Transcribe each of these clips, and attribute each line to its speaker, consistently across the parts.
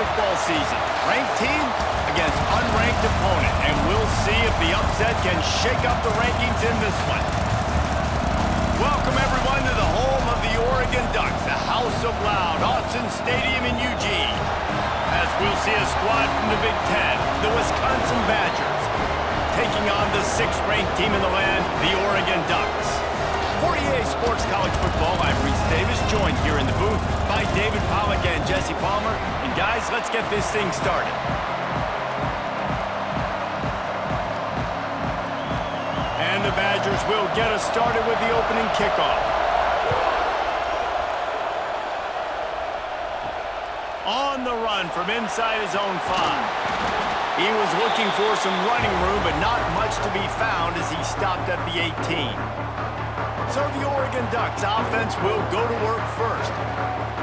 Speaker 1: football season. Ranked team against unranked opponent, and we'll see if the upset can shake up the rankings in this one. Welcome, everyone, to the home of the Oregon Ducks, the House of Loud, Autzen Stadium in Eugene. As we'll see a squad from the Big Ten, the Wisconsin Badgers, taking on the 6th-ranked team in the land, the Oregon Ducks. For EA Sports College Football, I'm Reese Davis, joined here in the booth by David Pollack and Jesse Palmer. And guys, let's get this thing started. And the Badgers will get us started with the opening kickoff. On the run from inside his own 5. He was looking for some running room, but not much to be found as he stopped at the 18. So the Oregon Ducks offense will go to work first.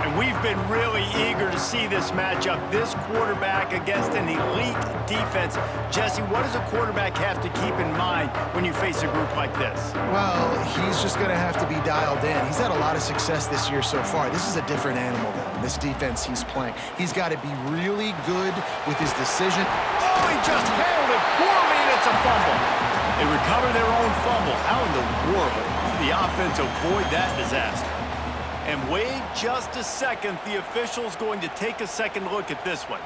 Speaker 1: And we've been really eager to see this matchup, this quarterback against an elite defense. Jesse, what does a quarterback have to keep in mind when you face a group like this?
Speaker 2: Well, he's just going to have to be dialed in. He's had a lot of success this year so far. This is a different animal, though, this defense he's playing. He's got to be really good with his decision.
Speaker 1: Oh, he just handled it poorly, and it's a fumble. They recover their own fumble. How in the world did the offense avoid that disaster? And wait just a second. The official's going to take a second look at this one.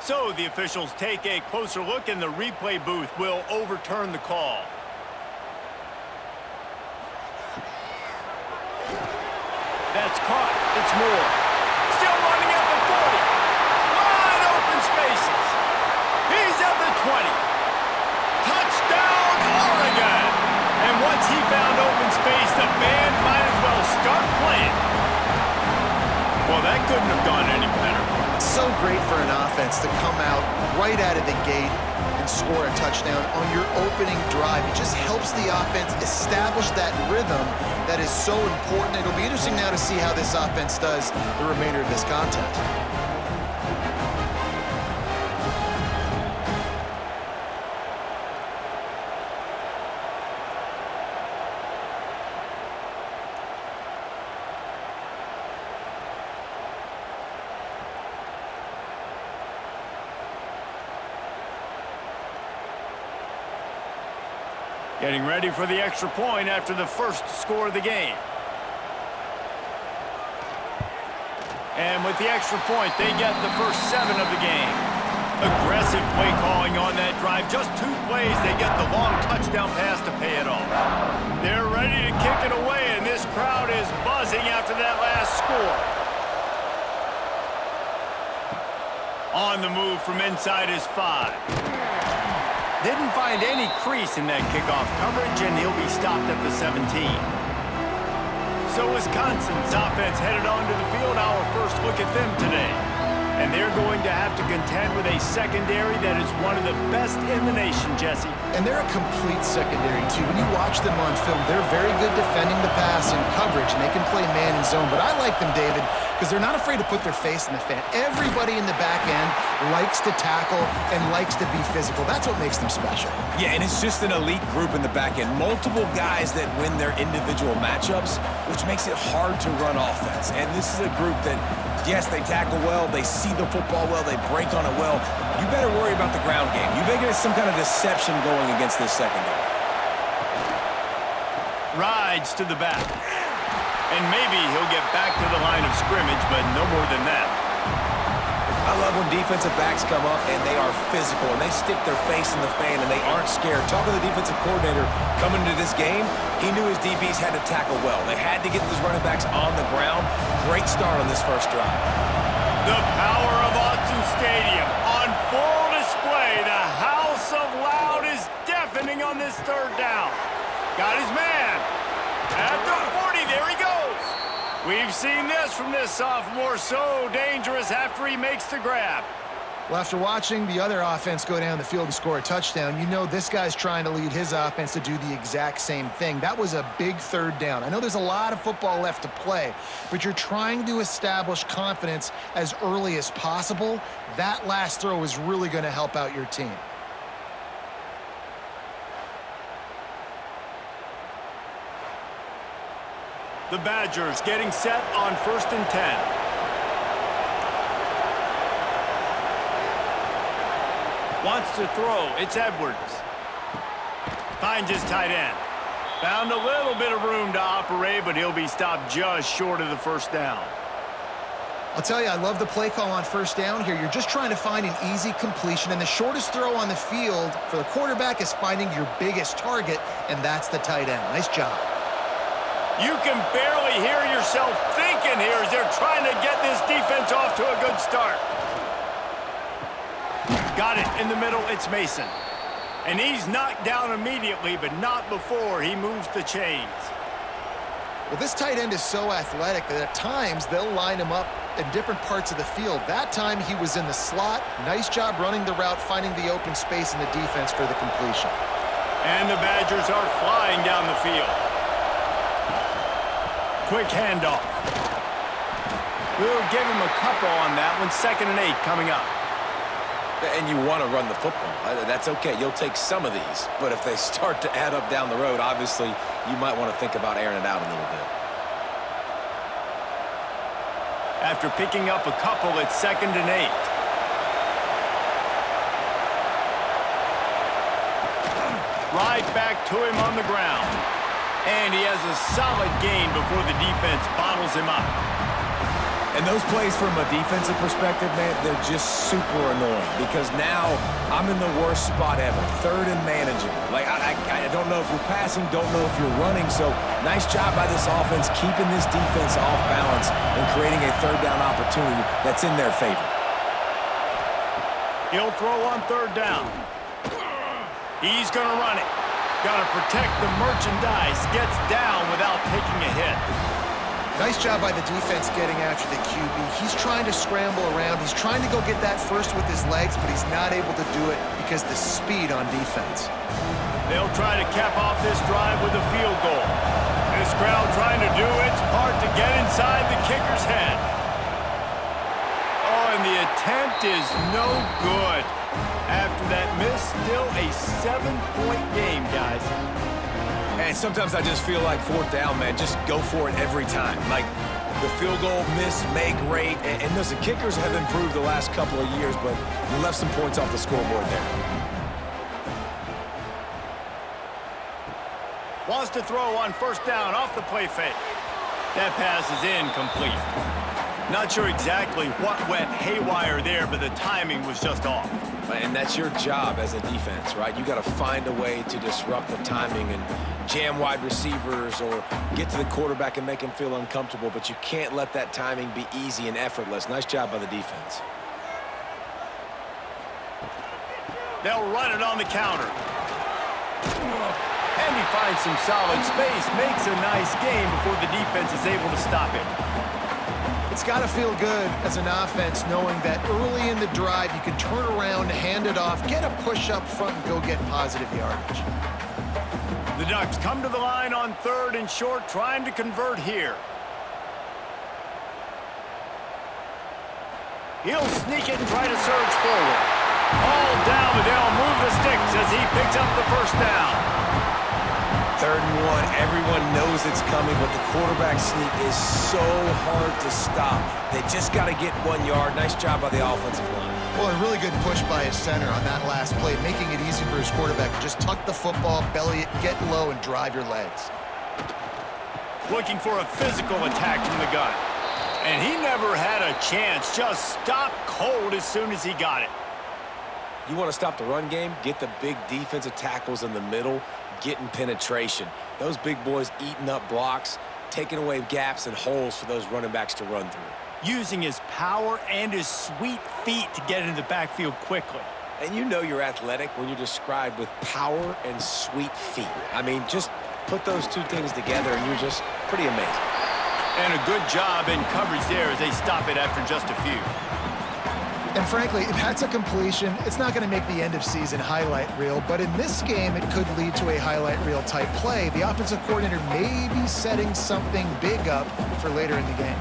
Speaker 1: So the officials take a closer look, and the replay booth will overturn the call. That's caught. It's Moore. Still running at the 40. Wide open spaces. He's at the 20. Touchdown, Oregon! And once he found open space, the band might as well start playing. Well, that couldn't have gone any better.
Speaker 2: It's so great for an offense to come out right out of the gate and score a touchdown on your opening drive. It just helps the offense establish that rhythm that is so important. It'll be interesting now to see how this offense does the remainder of this contest.
Speaker 1: Getting ready for the extra point after the first score of the game. And with the extra point, they get the first 7 of the game. Aggressive play calling on that drive. Just 2 plays, they get the long touchdown pass to pay it off. They're ready to kick it away, and this crowd is buzzing after that last score. On the move from inside his 5. Didn't find any crease in that kickoff coverage, and he'll be stopped at the 17. So Wisconsin's offense headed onto the field. Our first look at them today. And they're going to have to contend with a secondary that is one of the best in the nation, Jesse.
Speaker 2: And they're a complete secondary, too. When you watch them on film, they're very good defending the pass and coverage, and they can play man and zone. But I like them, David, because they're not afraid to put their face in the fan. Everybody in the back end likes to tackle and likes to be physical. That's what makes them special.
Speaker 3: Yeah, and it's just an elite group in the back end. Multiple guys that win their individual matchups, which makes it hard to run offense. And this is a group that, yes, they tackle well, they see the football well, they break on it well. You better worry about the ground game. You better get some kind of deception going against this secondary.
Speaker 1: Rides to the back. And maybe he'll get back to the line of scrimmage, but no more than that.
Speaker 3: I love when defensive backs come up and they are physical and they stick their face in the fan and they aren't scared. Talking to the defensive coordinator coming into this game, he knew his DBs had to tackle well. They had to get those running backs on the ground. Great start on this first drive.
Speaker 1: The power of Autzen Stadium on full display. The House of Loud is deafening on this 3rd down. Got his man. At the 40, there he goes. We've seen this from this sophomore, so dangerous after he makes the grab.
Speaker 2: Well, after watching the other offense go down the field and score a touchdown, you know this guy's trying to lead his offense to do the exact same thing. That was a big third down. I know there's a lot of football left to play, but you're trying to establish confidence as early as possible. That last throw is really going to help out your team.
Speaker 1: The Badgers getting set on 1st and 10. Wants to throw. It's Edwards. Finds his tight end. Found a little bit of room to operate, but he'll be stopped just short of the first down.
Speaker 2: I'll tell you, I love the play call on 1st down here. You're just trying to find an easy completion, and the shortest throw on the field for the quarterback is finding your biggest target, and that's the tight end. Nice job.
Speaker 1: You can barely hear yourself thinking here as they're trying to get this defense off to a good start. Got it in the middle. It's Mason. And he's knocked down immediately, but not before he moves the chains.
Speaker 2: Well, this tight end is so athletic that at times they'll line him up in different parts of the field. That time he was in the slot. Nice job running the route, finding the open space in the defense for the completion.
Speaker 1: And the Badgers are flying down the field. Quick handoff. We'll give him a couple on that one. 2nd and 8 coming up.
Speaker 3: And you want to run the football. That's okay. You'll take some of these. But if they start to add up down the road, obviously, you might want to think about airing it out a little bit.
Speaker 1: After picking up a couple, it's 2nd and 8. Right back to him on the ground. And he has a solid gain before the defense bottles him up.
Speaker 3: And those plays from a defensive perspective, man, they're just super annoying because now I'm in the worst spot ever. 3rd and manageable. Like, I don't know if you're passing, don't know if you're running. So nice job by this offense keeping this defense off balance and creating a 3rd down opportunity that's in their favor.
Speaker 1: He'll throw on 3rd down. He's going to run it. Got to protect the merchandise. Gets down without taking a hit.
Speaker 2: Nice job by the defense getting after the QB. He's trying to scramble around. He's trying to go get that first with his legs, but he's not able to do it because the speed on defense.
Speaker 1: They'll try to cap off this drive with a field goal. This crowd trying to do its part to get inside the kicker's head. Oh, and the attempt is no good. After that miss, still a 7-point game, guys.
Speaker 3: And sometimes I just feel like 4th down, man, just go for it every time. Like the field goal miss, make rate. And listen, kickers have improved the last couple of years, but you left some points off the scoreboard there.
Speaker 1: Wants to throw on 1st down off the play fake. That pass is incomplete. Not sure exactly what went haywire there, but the timing was just off.
Speaker 3: And that's your job as a defense, right? You got to find a way to disrupt the timing and jam wide receivers or get to the quarterback and make him feel uncomfortable, but you can't let that timing be easy and effortless. Nice job by the defense.
Speaker 1: They'll run it on the counter. And he finds some solid space, makes a nice game before the defense is able to stop it.
Speaker 2: It's got to feel good as an offense knowing that early in the drive you can turn around, hand it off, get a push up front, and go get positive yardage.
Speaker 1: The Ducks come to the line on 3rd and short, trying to convert here. He'll sneak it and try to surge forward. All down, but they'll move the sticks as he picks up the 1st down.
Speaker 3: 3rd and 1, everyone knows it's coming, but the quarterback sneak is so hard to stop. They just got to get 1 yard. Nice job by the offensive line.
Speaker 2: Well, a really good push by his center on that last play, making it easy for his quarterback to just tuck the football, belly it, get low, and drive your legs.
Speaker 1: Looking for a physical attack from the gun. And he never had a chance, just stopped cold as soon as he got it.
Speaker 3: You want to stop the run game? Get the big defensive tackles in the middle, getting penetration. Those big boys eating up blocks, taking away gaps and holes for those running backs to run through.
Speaker 1: Using his power and his sweet feet to get into the backfield quickly.
Speaker 3: And you know you're athletic when you're described with power and sweet feet. I mean, just put those two things together and you're just pretty amazing.
Speaker 1: And a good job in coverage there as they stop it after just a few.
Speaker 2: And frankly, that's a completion. It's not going to make the end of season highlight reel, but in this game, it could lead to a highlight reel type play. The offensive coordinator may be setting something big up for later in the game.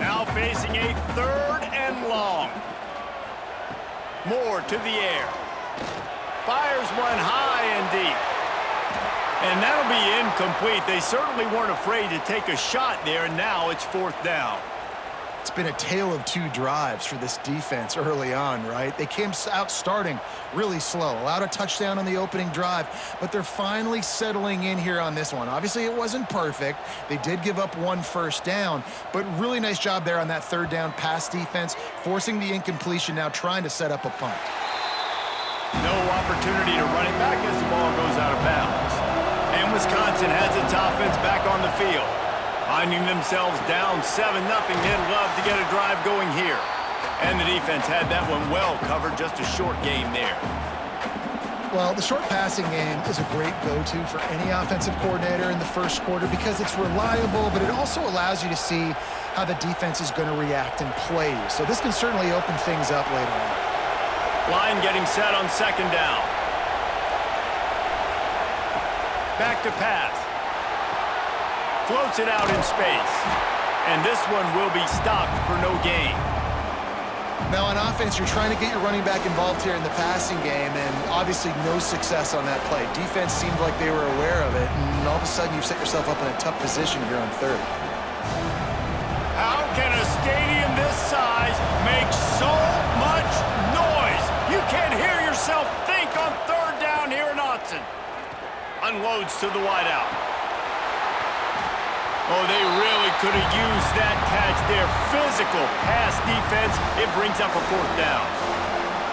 Speaker 1: Now facing a 3rd and long. Moore to the air. Fires one high and deep. And that'll be incomplete. They certainly weren't afraid to take a shot there, and now it's 4th down.
Speaker 2: It's been a tale of 2 drives for this defense early on, right? They came out starting really slow, allowed a touchdown on the opening drive, but they're finally settling in here on this one. Obviously, it wasn't perfect. They did give up 1 first down, but really nice job there on that 3rd down pass defense, forcing the incompletion, now trying to set up a punt.
Speaker 1: No opportunity to run it back as the ball goes out of bounds. And Wisconsin has its offense back on the field. Finding themselves down 7-0, they'd love to get a drive going here. And the defense had that one well covered, just a short game there.
Speaker 2: Well, the short passing game is a great go-to for any offensive coordinator in the first quarter because it's reliable, but it also allows you to see how the defense is going to react and play you. So this can certainly open things up later on.
Speaker 1: Line getting set on 2nd down. Back to pass. Floats it out in space. And this one will be stopped for no gain.
Speaker 2: Now on offense, you're trying to get your running back involved here in the passing game, and obviously no success on that play. Defense seemed like they were aware of it, and all of a sudden you've set yourself up in a tough position here on 3rd.
Speaker 1: How can a stadium this size make so much noise? You can't hear yourself think on 3rd down here in Autzen. Unloads to the wideout. Oh, they really could have used that catch there. Physical pass defense. It brings up a 4th down.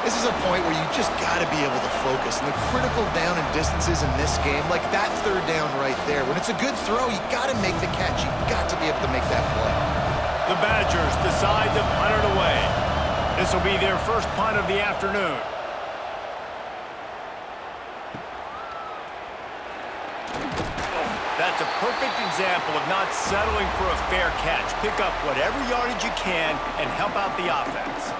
Speaker 2: This is a point where you just got to be able to focus. And the critical down and distances in this game, like that 3rd down right there, when it's a good throw, you got to make the catch. You got to be able to make that play.
Speaker 1: The Badgers decide to punt it away. This will be their first punt of the afternoon. That's a perfect example of not settling for a fair catch. Pick up whatever yardage you can and help out the offense.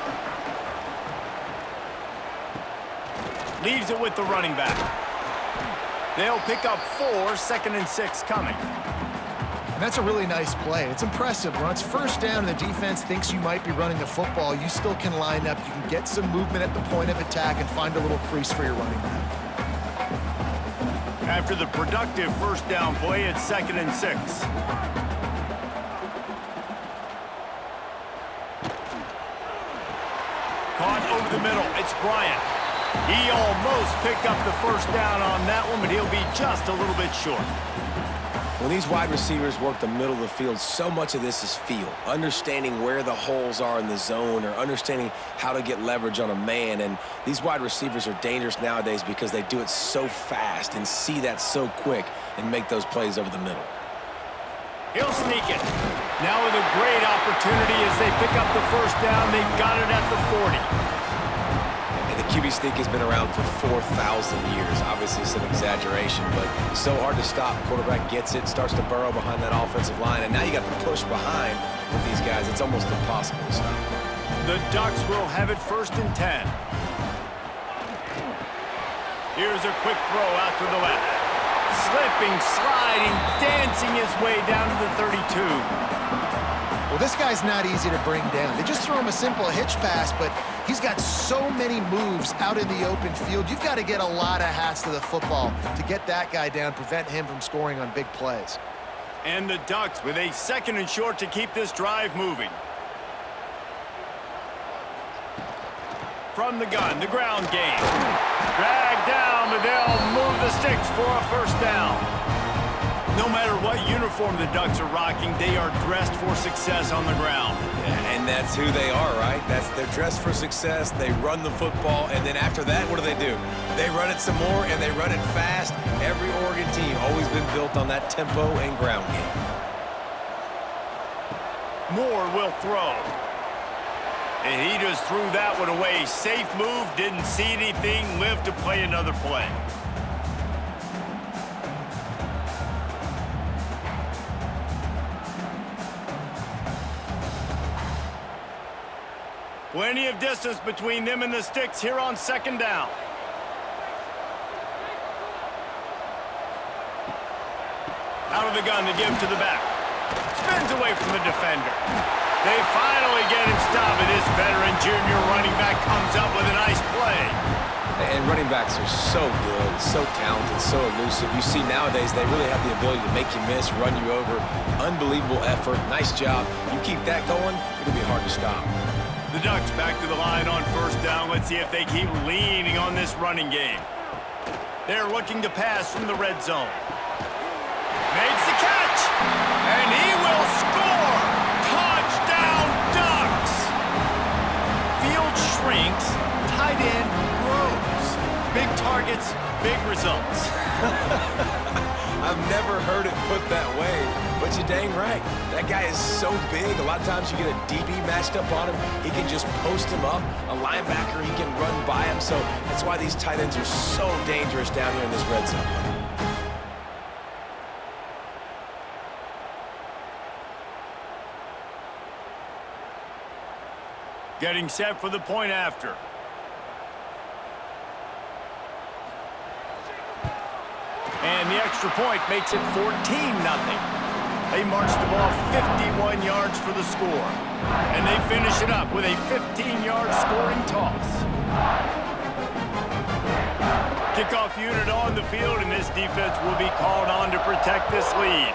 Speaker 1: Leaves it with the running back. They'll pick up 4, 2nd and 6 coming.
Speaker 2: And that's a really nice play. It's impressive. When it's 1st down and the defense thinks you might be running the football, you still can line up. You can get some movement at the point of attack and find a little crease for your running back.
Speaker 1: After the productive 1st down play, it's 2nd and 6. Caught over the middle. It's Bryant. He almost picked up the 1st down on that one, but he'll be just a little bit short.
Speaker 3: When these wide receivers work the middle of the field, so much of this is feel. Understanding where the holes are in the zone or understanding how to get leverage on a man. And these wide receivers are dangerous nowadays because they do it so fast and see that so quick and make those plays over the middle.
Speaker 1: He'll sneak it. Now with a great opportunity as they pick up the 1st down. They've got it at the 40.
Speaker 3: And the QB sneak has been around for 4,000 years. Obviously some exaggeration, but so hard to stop. Quarterback gets it, starts to burrow behind that offensive line, and now you got the push behind with these guys. It's almost impossible to stop.
Speaker 1: The Ducks will have it 1st and 10. Here's a quick throw out to the left. Slipping, sliding, dancing his way down to the 32.
Speaker 2: Well, this guy's not easy to bring down. They just throw him a simple hitch pass, but he's got so many moves out in the open field. You've got to get a lot of hats to the football to get that guy down, prevent him from scoring on big plays.
Speaker 1: And the Ducks with a 2nd and short to keep this drive moving. From the gun, the ground game. Dragged down, but they'll move the sticks for a 1st down. No matter what uniform the Ducks are rocking, they are dressed for success on the ground.
Speaker 3: Yeah, and that's who they are, right? They're dressed for success. They run the football, and then after that, what do? They run it some more, and they run it fast. Every Oregon team always been built on that tempo and ground game.
Speaker 1: Moore will throw. And he just threw that one away. Safe move, didn't see anything, lived to play another play. Plenty of distance between them and the sticks here on second down. Out of the gun to give to the back. Spins away from the defender. They finally get him stopped, and this veteran junior running back comes up with a nice play.
Speaker 3: And running backs are so good, so talented, so elusive. You see nowadays they really have the ability to make you miss, run you over. Unbelievable effort. Nice job. You keep that going, it'll be hard to stop.
Speaker 1: The Ducks back to the line on first down. Let's see if they keep leaning on this running game. They're looking to pass from the red zone. Makes the catch, and he will score! Touchdown, Ducks! Field shrinks, tight end grows. Big targets, big results.
Speaker 3: I've never heard it put that way, but you're dang right. That guy is so big. A lot of times you get a DB matched up on him. He can just post him up. A linebacker, he can run by him. So that's why these tight ends are so dangerous down here in this red zone.
Speaker 1: Getting set for the point after. And the extra point makes it 14-0. They march the ball 51 yards for the score. And they finish it up with a 15-yard scoring toss. Kickoff unit on the field, and this defense will be called on to protect this lead.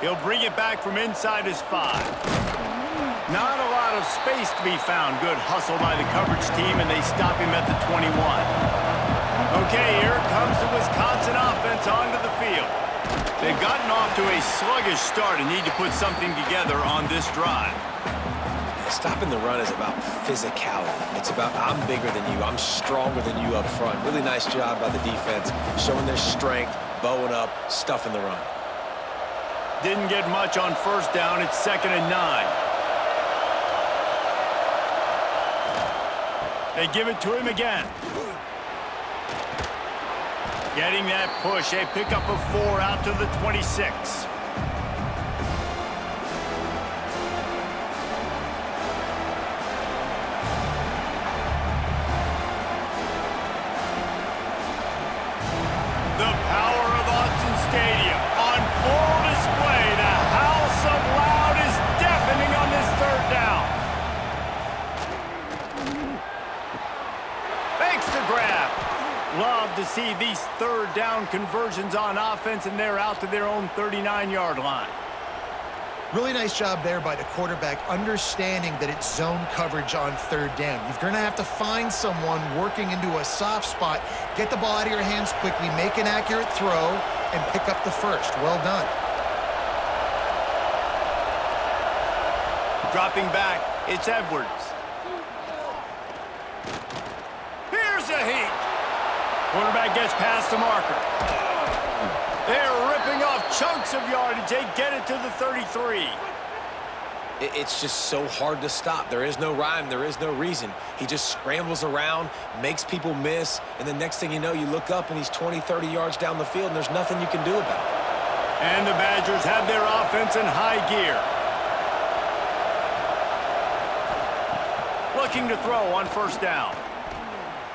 Speaker 1: He'll bring it back from inside his 5. Not a lot of space to be found. Good hustle by the coverage team, and they stop him at the 21. Okay, here comes the Wisconsin offense onto the field. They've gotten off to a sluggish start and need to put something together on this drive.
Speaker 3: Stopping the run is about physicality. It's about I'm bigger than you, I'm stronger than you up front. Really nice job by the defense, showing their strength, bowing up, stuffing the run.
Speaker 1: Didn't get much on first down. It's 2nd and 9. They give it to him again. Getting that push, a pickup of 4 out to the 26. The power of Autzen Stadium on full display. The house of loud is deafening on this 3rd down. Makes the grab. Love to see these 3rd down conversions on offense, and they're out to their own 39-yard line.
Speaker 2: Really nice job there by the quarterback, understanding that it's zone coverage on 3rd down. You're going to have to find someone working into a soft spot, get the ball out of your hands quickly, make an accurate throw, and pick up the first. Well done.
Speaker 1: Dropping back, it's Edwards. Here's a heat. Quarterback gets past the marker. They're ripping off chunks of yardage. They get it to the 33.
Speaker 3: It's just so hard to stop. There is no rhyme. There is no reason. He just scrambles around, makes people miss, and the next thing you know, you look up and he's 20, 30 yards down the field, and there's nothing you can do about it.
Speaker 1: And the Badgers have their offense in high gear. Looking to throw on first down.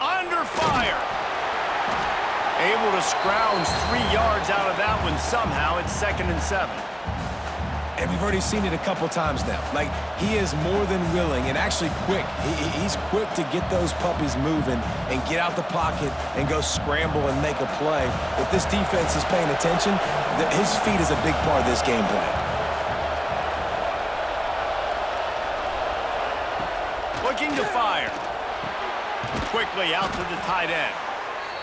Speaker 1: Under fire. Able to scrounge 3 yards out of that one somehow. It's 2nd and 7.
Speaker 3: And we've already seen it a couple times now. Like, he is more than willing and actually quick. He's quick to get those puppies moving and get out the pocket and go scramble and make a play. If this defense is paying attention, his feet is a big part of this game plan.
Speaker 1: Looking to fire. Quickly out to the tight end.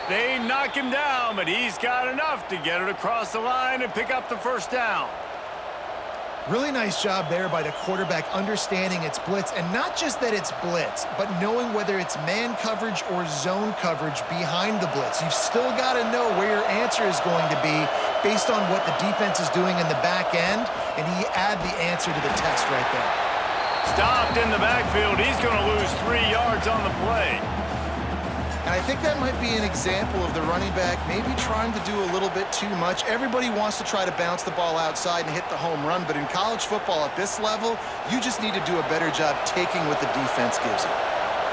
Speaker 1: They knock him down, but he's got enough to get it across the line and pick up the first down.
Speaker 2: Really nice job there by the quarterback, understanding it's blitz, and not just that it's blitz, but knowing whether it's man coverage or zone coverage behind the blitz. You've still got to know where your answer is going to be based on what the defense is doing in the back end, and he add the answer to the test right there.
Speaker 1: Stopped in the backfield. He's going to lose 3 yards on the play.
Speaker 2: And I think that might be an example of the running back maybe trying to do a little bit too much. Everybody wants to try to bounce the ball outside and hit the home run, but in college football at this level, you just need to do a better job taking what the defense gives you.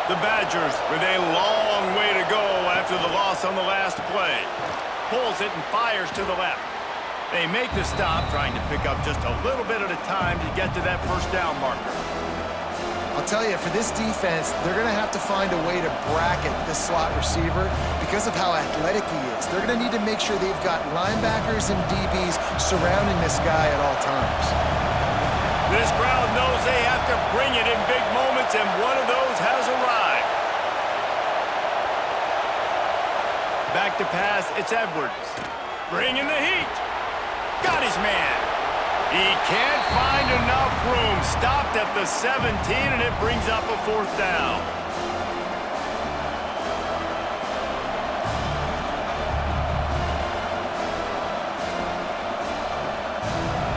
Speaker 1: The Badgers with a long way to go after the loss on the last play. Pulls it and fires to the left. They make the stop, trying to pick up just a little bit at a time to get to that first down marker.
Speaker 2: I'll tell you, for this defense, they're going to have to find a way to bracket this slot receiver because of how athletic he is. They're going to need to make sure they've got linebackers and DBs surrounding this guy at all times.
Speaker 1: This crowd knows they have to bring it in big moments, and one of those has arrived. Back to pass, it's Edwards. Bringing the heat. Got his man. He can't find enough room. Stopped at the 17, and it brings up a fourth down.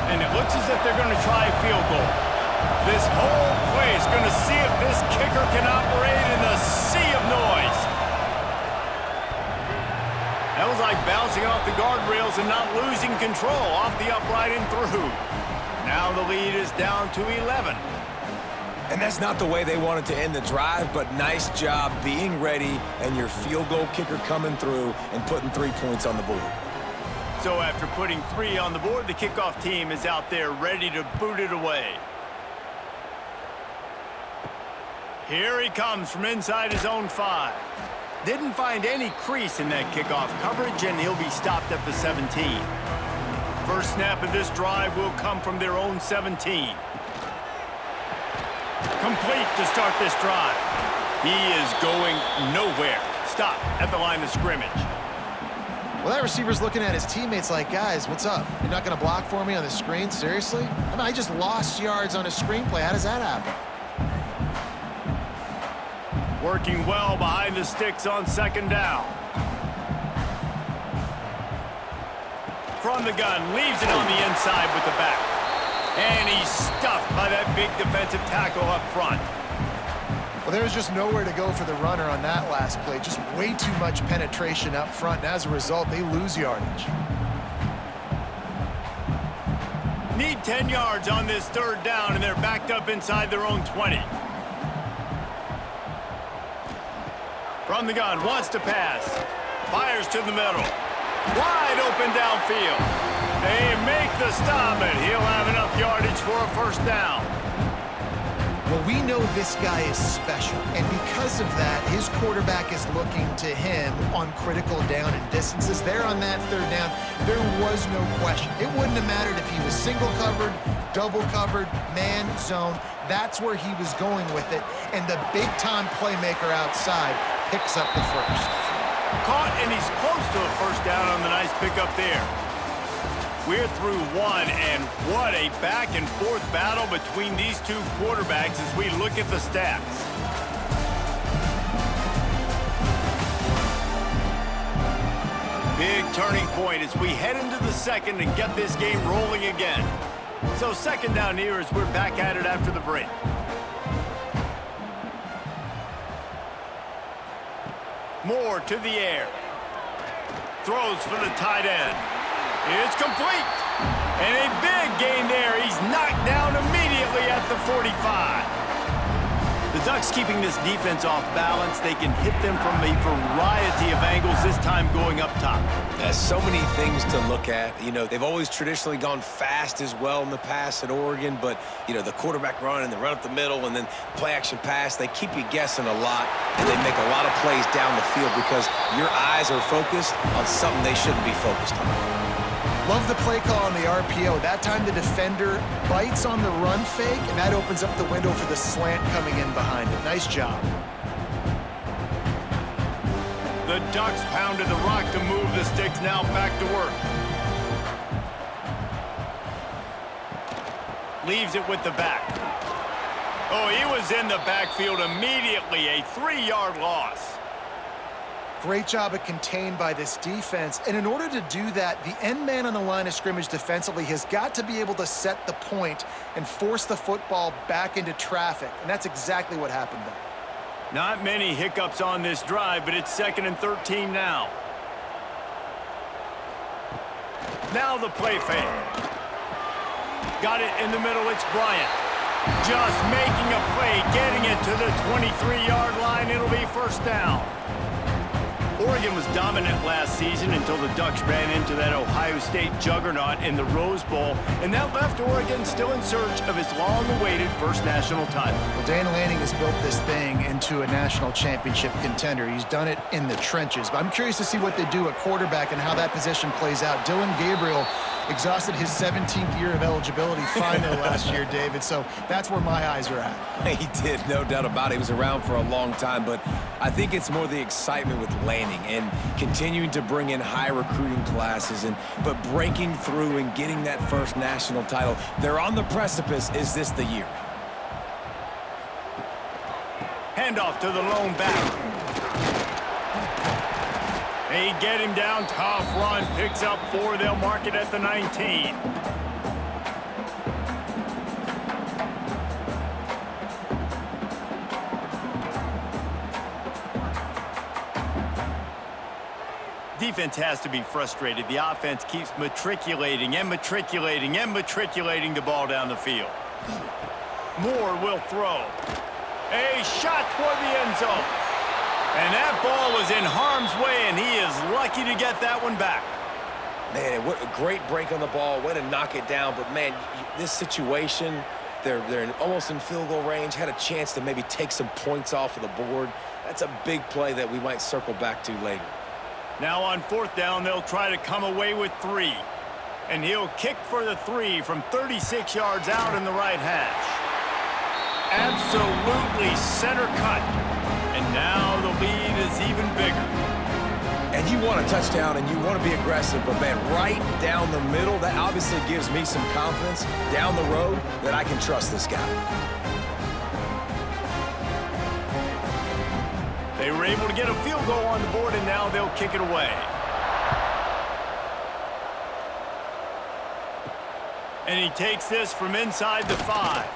Speaker 1: And it looks as if they're going to try a field goal. This whole play is going to see if this kicker can operate in the sea of noise. That was like bouncing off the guardrails and not losing control off the upright and through. Now the lead is down to 11.
Speaker 3: And that's not the way they wanted to end the drive, but nice job being ready and your field goal kicker coming through and putting 3 points on the board.
Speaker 1: So after putting 3 on the board, the kickoff team is out there ready to boot it away. Here he comes from inside his own 5. Didn't find any crease in that kickoff coverage, and he'll be stopped at the 17. First snap of this drive will come from their own 17. Complete to start this drive. He is going nowhere. Stop at the line of scrimmage.
Speaker 2: Well, that receiver's looking at his teammates like, guys, what's up? You're not going to block for me on the screen? Seriously? I mean, I just lost yards on a screenplay. How does that happen?
Speaker 1: Working well behind the sticks on second down. From the gun, leaves it on the inside with the back. And he's stuffed by that big defensive tackle up front.
Speaker 2: Well, there was just nowhere to go for the runner on that last play. Just way too much penetration up front, and as a result, they lose yardage.
Speaker 1: Need 10 yards on this third down, and they're backed up inside their own 20. From the gun, wants to pass. Fires to the middle. Wide open downfield. They make the stop, and he'll have enough yardage for a first down.
Speaker 2: Well, we know this guy is special, and because of that, his quarterback is looking to him on critical down and distances. There on that third down, there was no question. It wouldn't have mattered if he was single covered, double covered, man, zone. That's where he was going with it, and the big-time playmaker outside picks up the first.
Speaker 1: Caught, and he's close to a first down on the nice pickup there. We're through one, and what a back-and-forth battle between these two quarterbacks as we look at the stats. Big turning point as we head into the second and get this game rolling again. So second down here as we're back at it after the break. Moore to the air. Throws for the tight end. It's complete. And a big gain there. He's knocked down immediately at the 45. The Ducks keeping this defense off balance. They can hit them from a variety of angles, this time going up top.
Speaker 3: There's so many things to look at. You know, they've always traditionally gone fast as well in the past at Oregon, but, you know, the quarterback run and the run up the middle and then play action pass, they keep you guessing a lot, and they make a lot of plays down the field because your eyes are focused on something they shouldn't be focused on.
Speaker 2: Love the play call on the RPO. That time the defender bites on the run fake, and that opens up the window for the slant coming in behind it. Nice job.
Speaker 1: The Ducks pounded the rock to move the sticks, now back to work. Leaves it with the back. Oh, he was in the backfield immediately. A 3-yard loss.
Speaker 2: Great job at contained by this defense. And in order to do that, the end man on the line of scrimmage defensively has got to be able to set the point and force the football back into traffic. And that's exactly what happened there.
Speaker 1: Not many hiccups on this drive, but it's 2nd and 13 now. Now the play fake. Got it in the middle, it's Bryant. Just making a play, getting it to the 23-yard line. It'll be 1st down. Oregon was dominant last season until the Ducks ran into that Ohio State juggernaut in the Rose Bowl, and that left Oregon still in search of its long-awaited first national title.
Speaker 2: Well, Dan Lanning has built this thing into a national championship contender. He's done it in the trenches, but I'm curious to see what they do at quarterback and how that position plays out. Dylan Gabriel exhausted his 17th year of eligibility finally last year, David, so that's where my eyes are at.
Speaker 3: He did, no doubt about it. He was around for a long time, but I think it's more the excitement with Lanning and continuing to bring in high recruiting classes, but breaking through and getting that first national title. They're on the precipice. Is this the year?
Speaker 1: Handoff to the lone back. They get him down, tough run, picks up 4, they'll mark it at the 19. Defense has to be frustrated. The offense keeps matriculating and matriculating and matriculating the ball down the field. Moore will throw. A shot toward the end zone. And that ball was in harm's way, and he is lucky to get that one back.
Speaker 3: Man, what a great break on the ball. Way to knock it down. But, man, this situation, they're almost in field goal range, had a chance to maybe take some points off of the board. That's a big play that we might circle back to later.
Speaker 1: Now on 4th down, they'll try to come away with 3. And he'll kick for the 3 from 36 yards out in the right hash. Absolutely center cut. And now the lead is even bigger.
Speaker 3: And you want a touchdown and you want to be aggressive, but, man, right down the middle, that obviously gives me some confidence down the road that I can trust this guy.
Speaker 1: They were able to get a field goal on the board, and now they'll kick it away. And he takes this from inside the 5.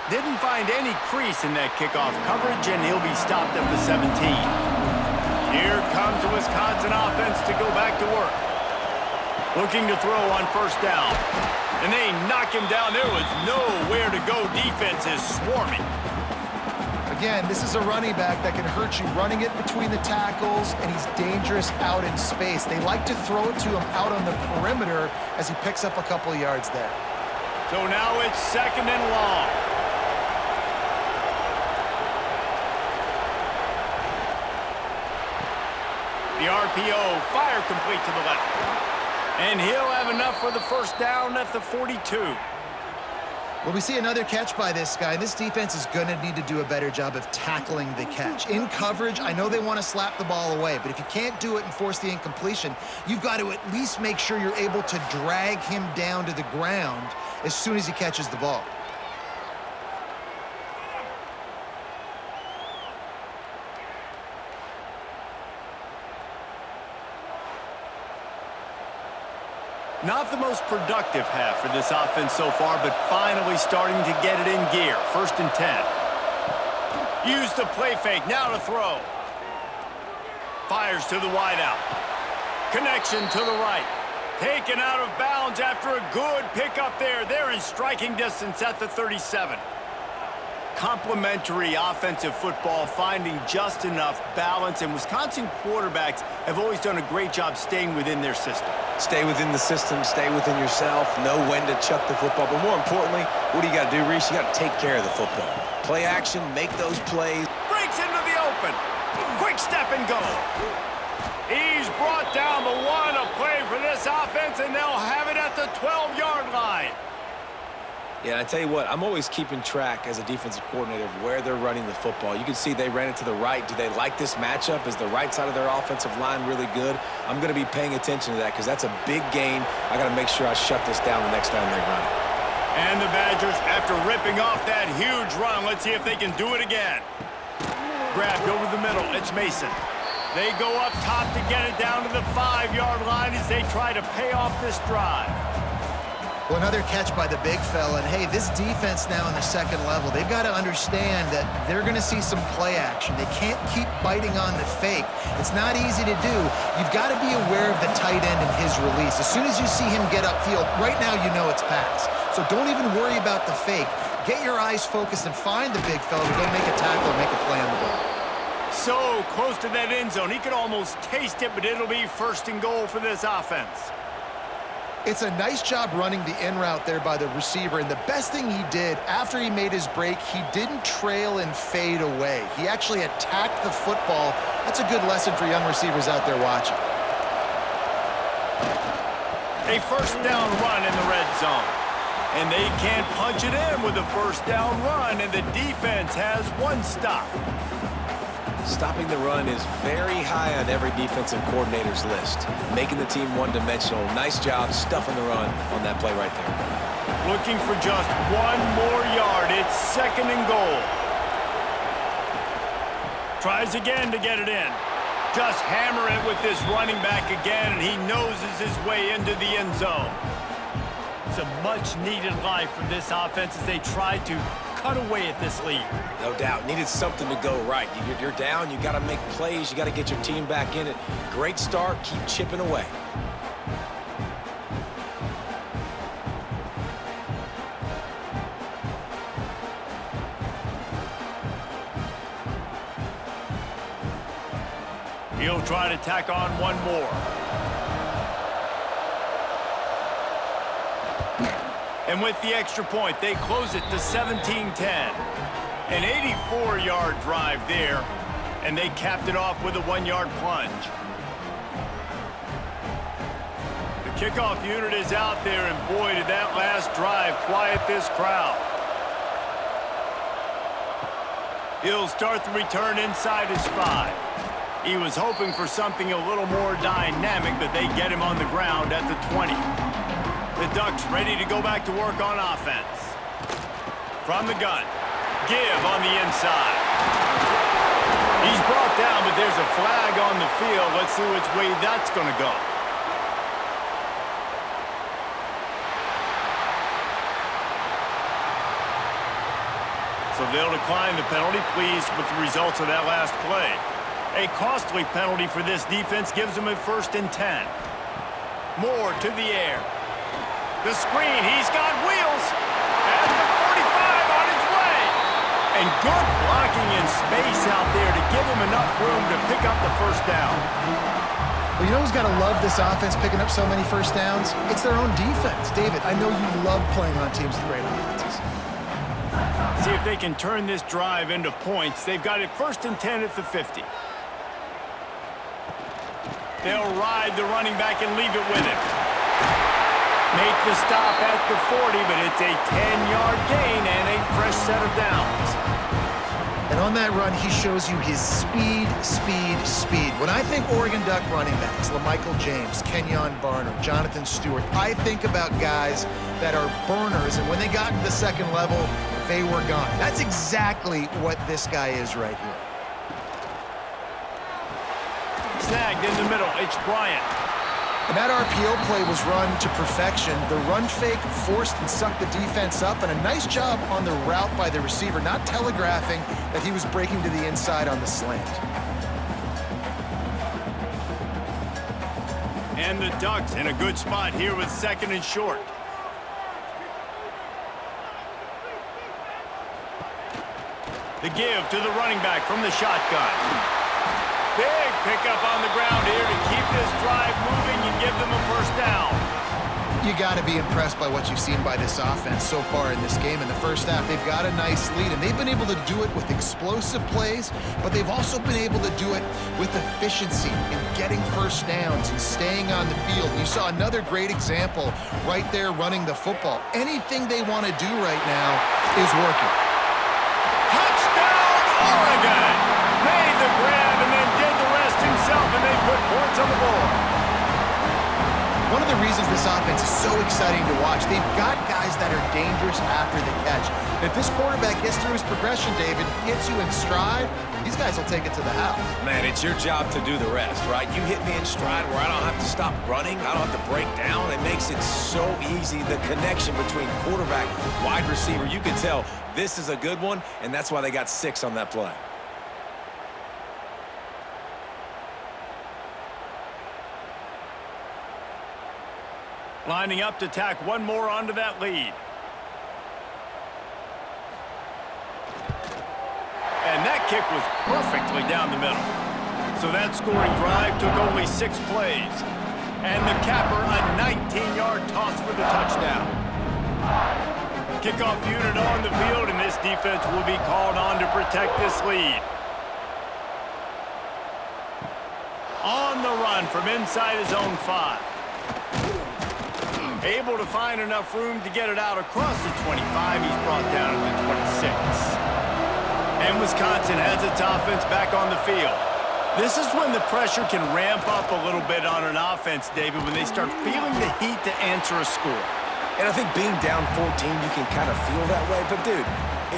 Speaker 1: Didn't find any crease in that kickoff coverage, and he'll be stopped at the 17. Here comes the Wisconsin offense to go back to work. Looking to throw on 1st down. And they knock him down. There was nowhere to go. Defense is swarming.
Speaker 2: Again, this is a running back that can hurt you running it between the tackles, and he's dangerous out in space. They like to throw it to him out on the perimeter as he picks up a couple of yards there.
Speaker 1: So now it's 2nd and long. The RPO, fire complete to the left. And he'll have enough for the 1st down at the 42.
Speaker 2: Well, we see another catch by this guy. This defense is going to need to do a better job of tackling the catch. In coverage, I know they want to slap the ball away, but if you can't do it and force the incompletion, you've got to at least make sure you're able to drag him down to the ground as soon as he catches the ball.
Speaker 1: Not the most productive half for this offense so far, but finally starting to get it in gear. 1st and 10. Use the play fake, now to throw. Fires to the wideout. Connection to the right. Taken out of bounds after a good pickup there. They're in striking distance at the 37. Complementary offensive football, finding just enough balance, and Wisconsin quarterbacks have always done a great job staying within their system.
Speaker 3: Stay within the system, stay within yourself, know when to chuck the football. But more importantly, what do you got to do, Reese? You got to take care of the football. Play action, make those plays.
Speaker 1: Breaks into the open. Quick step and go. He's brought down the 1, a play for this offense, and they'll have it at the 12-yard line.
Speaker 3: Yeah, I tell you what, I'm always keeping track as a defensive coordinator of where they're running the football. You can see they ran it to the right. Do they like this matchup? Is the right side of their offensive line really good? I'm going to be paying attention to that because that's a big gain. I got to make sure I shut this down the next time they run it.
Speaker 1: And the Badgers, after ripping off that huge run, let's see if they can do it again. Grabbed over the middle, it's Mason. They go up top to get it down to the 5-yard line as they try to pay off this drive.
Speaker 2: Well, another catch by the big fella. And, hey, this defense now in the second level, they've got to understand that they're going to see some play action. They can't keep biting on the fake. It's not easy to do. You've got to be aware of the tight end and his release. As soon as you see him get upfield, right now you know it's pass. So don't even worry about the fake. Get your eyes focused and find the big fella to go make a tackle and make a play on the ball.
Speaker 1: So close to that end zone. He could almost taste it, but it'll be 1st and goal for this offense.
Speaker 2: It's a nice job running the in route there by the receiver, and the best thing he did after he made his break, he didn't trail and fade away. He actually attacked the football. That's a good lesson for young receivers out there watching.
Speaker 1: A 1st down run in the red zone. And they can't punch it in with a 1st down run, and the defense has 1 stop.
Speaker 3: Stopping the run is very high on every defensive coordinator's list. Making the team one-dimensional. Nice job stuffing the run on that play right there.
Speaker 1: Looking for just 1 more yard. It's 2nd and goal. Tries again to get it in. Just hammer it with this running back again, and he noses his way into the end zone. It's a much-needed life from this offense as they try to cut away at this lead.
Speaker 3: No doubt. Needed something to go right. You're down. You got to make plays. You got to get your team back in it. Great start. Keep chipping away.
Speaker 1: He'll try to tack on 1 more. And with the extra point, they close it to 17-10. An 84-yard drive there, and they capped it off with a 1-yard plunge. The kickoff unit is out there, and boy, did that last drive quiet this crowd. He'll start the return inside his 5. He was hoping for something a little more dynamic, but they get him on the ground at the 20. The Ducks ready to go back to work on offense. From the gun, give on the inside. He's brought down, but there's a flag on the field. Let's see which way that's going to go. So they'll decline the penalty, pleased with the results of that last play. A costly penalty for this defense gives them a 1st and 10. Moore to the air. The screen, he's got wheels. At the 45 on his way. And good blocking in space out there to give him enough room to pick up the 1st down.
Speaker 2: Well, you know who's got to love this offense picking up so many 1st downs? It's their own defense. David, I know you love playing on teams with great offenses.
Speaker 1: See if they can turn this drive into points. They've got it 1st and 10 at the 50. They'll ride the running back and leave it with him. Make the stop at the 40, but it's a 10-yard gain and a fresh set of downs.
Speaker 2: And on that run, he shows you his speed, speed, speed. When I think Oregon Duck running backs, LaMichael James, Kenyon Barner, Jonathan Stewart, I think about guys that are burners, and when they got to the 2nd level, they were gone. That's exactly what this guy is right here.
Speaker 1: Snagged in the middle, it's Bryant.
Speaker 2: And that RPO play was run to perfection. The run fake forced and sucked the defense up, and a nice job on the route by the receiver, not telegraphing that he was breaking to the inside on the slant.
Speaker 1: And the Ducks in a good spot here with 2nd and short. The give to the running back from the shotgun. Big pickup on the ground here to keep this drive moving and give them a 1st down.
Speaker 2: You got to be impressed by what you've seen by this offense so far in this game. In the 1st half, they've got a nice lead, and they've been able to do it with explosive plays, but they've also been able to do it with efficiency in getting 1st downs and staying on the field. You saw another great example right there running the football. Anything they want to do right now is working.
Speaker 1: Touchdown, Oregon! Made the grab and then did the rest himself, and they put points on the board.
Speaker 2: One of the reasons this offense is so exciting to watch, they've got guys that are dangerous after the catch. If this quarterback gets through his progression, David, hits you in stride, these guys will take it to the house.
Speaker 3: Man, it's your job to do the rest, right? You hit me in stride where I don't have to stop running. I don't have to break down. It makes it so easy. The connection between quarterback, wide receiver, you can tell this is a good one, and that's why they got 6 on that play.
Speaker 1: Lining up to tack one more onto that lead. And that kick was perfectly down the middle. So that scoring drive took only 6 plays. And the capper, a 19-yard toss for the touchdown. Kickoff unit on the field, and this defense will be called on to protect this lead. On the run from inside his own 5. Able to find enough room to get it out across the 25. He's brought down to the 26. And Wisconsin has its offense back on the field. This is when the pressure can ramp up a little bit on an offense, David, when they start feeling the heat to answer a score.
Speaker 3: And I think being down 14, you can kind of feel that way. But, dude,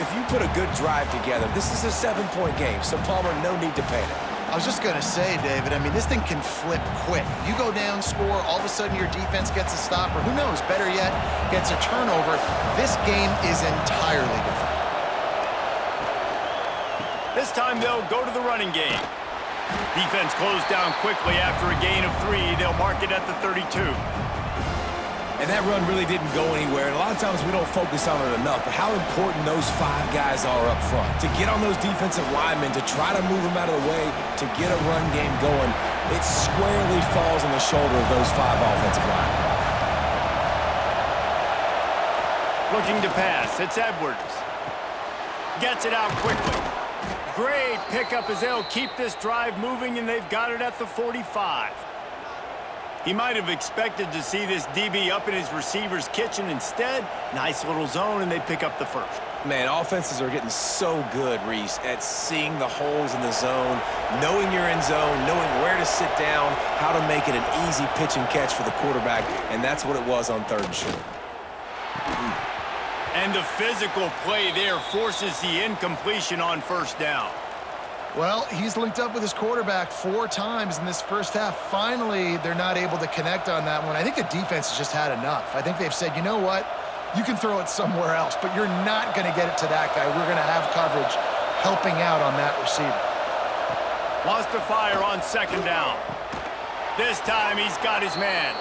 Speaker 3: if you put a good drive together, this is a 7-point game. So, Palmer, no need to panic.
Speaker 2: I was just going to say, David, I mean, this thing can flip quick. You go down, score, all of a sudden your defense gets a stop, or who knows, better yet, gets a turnover. This game is entirely different.
Speaker 1: This time they'll go to the running game. Defense closed down quickly after a gain of 3. They'll mark it at the 32.
Speaker 3: And that run really didn't go anywhere. And a lot of times we don't focus on it enough, but how important those 5 guys are up front. To get on those defensive linemen, to try to move them out of the way, to get a run game going, it squarely falls on the shoulder of those 5 offensive linemen.
Speaker 1: Looking to pass, it's Edwards. Gets it out quickly. Great pickup as they'll keep this drive moving, and they've got it at the 45. He might have expected to see this DB up in his receiver's kitchen. Instead, nice little zone, and they pick up the first.
Speaker 3: Man, offenses are getting so good, Reese, at seeing the holes in the zone, knowing you're in zone, knowing where to sit down, how to make it an easy pitch and catch for the quarterback, and that's what it was on 3rd and short.
Speaker 1: And the physical play there forces the incompletion on 1st down.
Speaker 2: Well, he's linked up with his quarterback 4 times in this first half. Finally, they're not able to connect on that one. I think the defense has just had enough. I think they've said, you know what? You can throw it somewhere else, but you're not going to get it to that guy. We're going to have coverage helping out on that receiver.
Speaker 1: Lost to fire on 2nd down. This time he's got his man.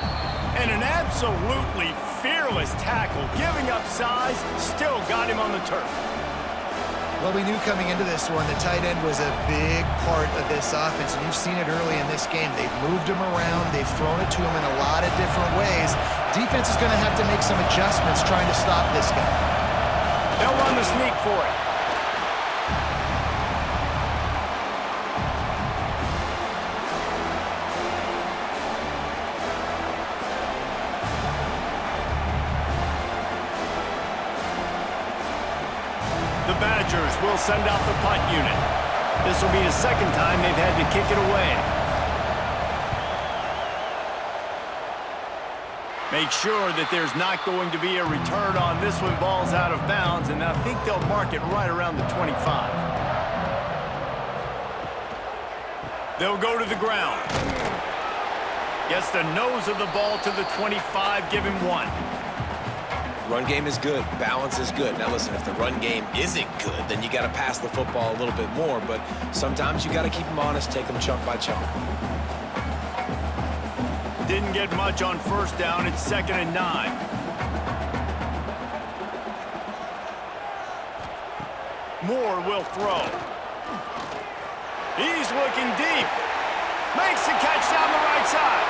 Speaker 1: And an absolutely fearless tackle, giving up size, still got him on the turf.
Speaker 2: Well, we knew coming into this one, the tight end was a big part of this offense, and you've seen it early in this game. They've moved him around. They've thrown it to him in a lot of different ways. Defense is going to have to make some adjustments trying to stop this guy.
Speaker 1: They'll run the sneak for it. The Badgers will send out the punt unit. This will be the 2nd time they've had to kick it away. Make sure that there's not going to be a return on this one. Ball's out of bounds, and I think they'll mark it right around the 25. They'll go to the ground. Gets the nose of the ball to the 25, give him 1.
Speaker 3: Run game is good. Balance is good. Now, listen, if the run game isn't good, then you got to pass the football a little bit more. But sometimes you got to keep them honest, take them chunk by chunk.
Speaker 1: Didn't get much on 1st down. It's 2nd and 9. Moore will throw. He's looking deep. Makes the catch down the right side.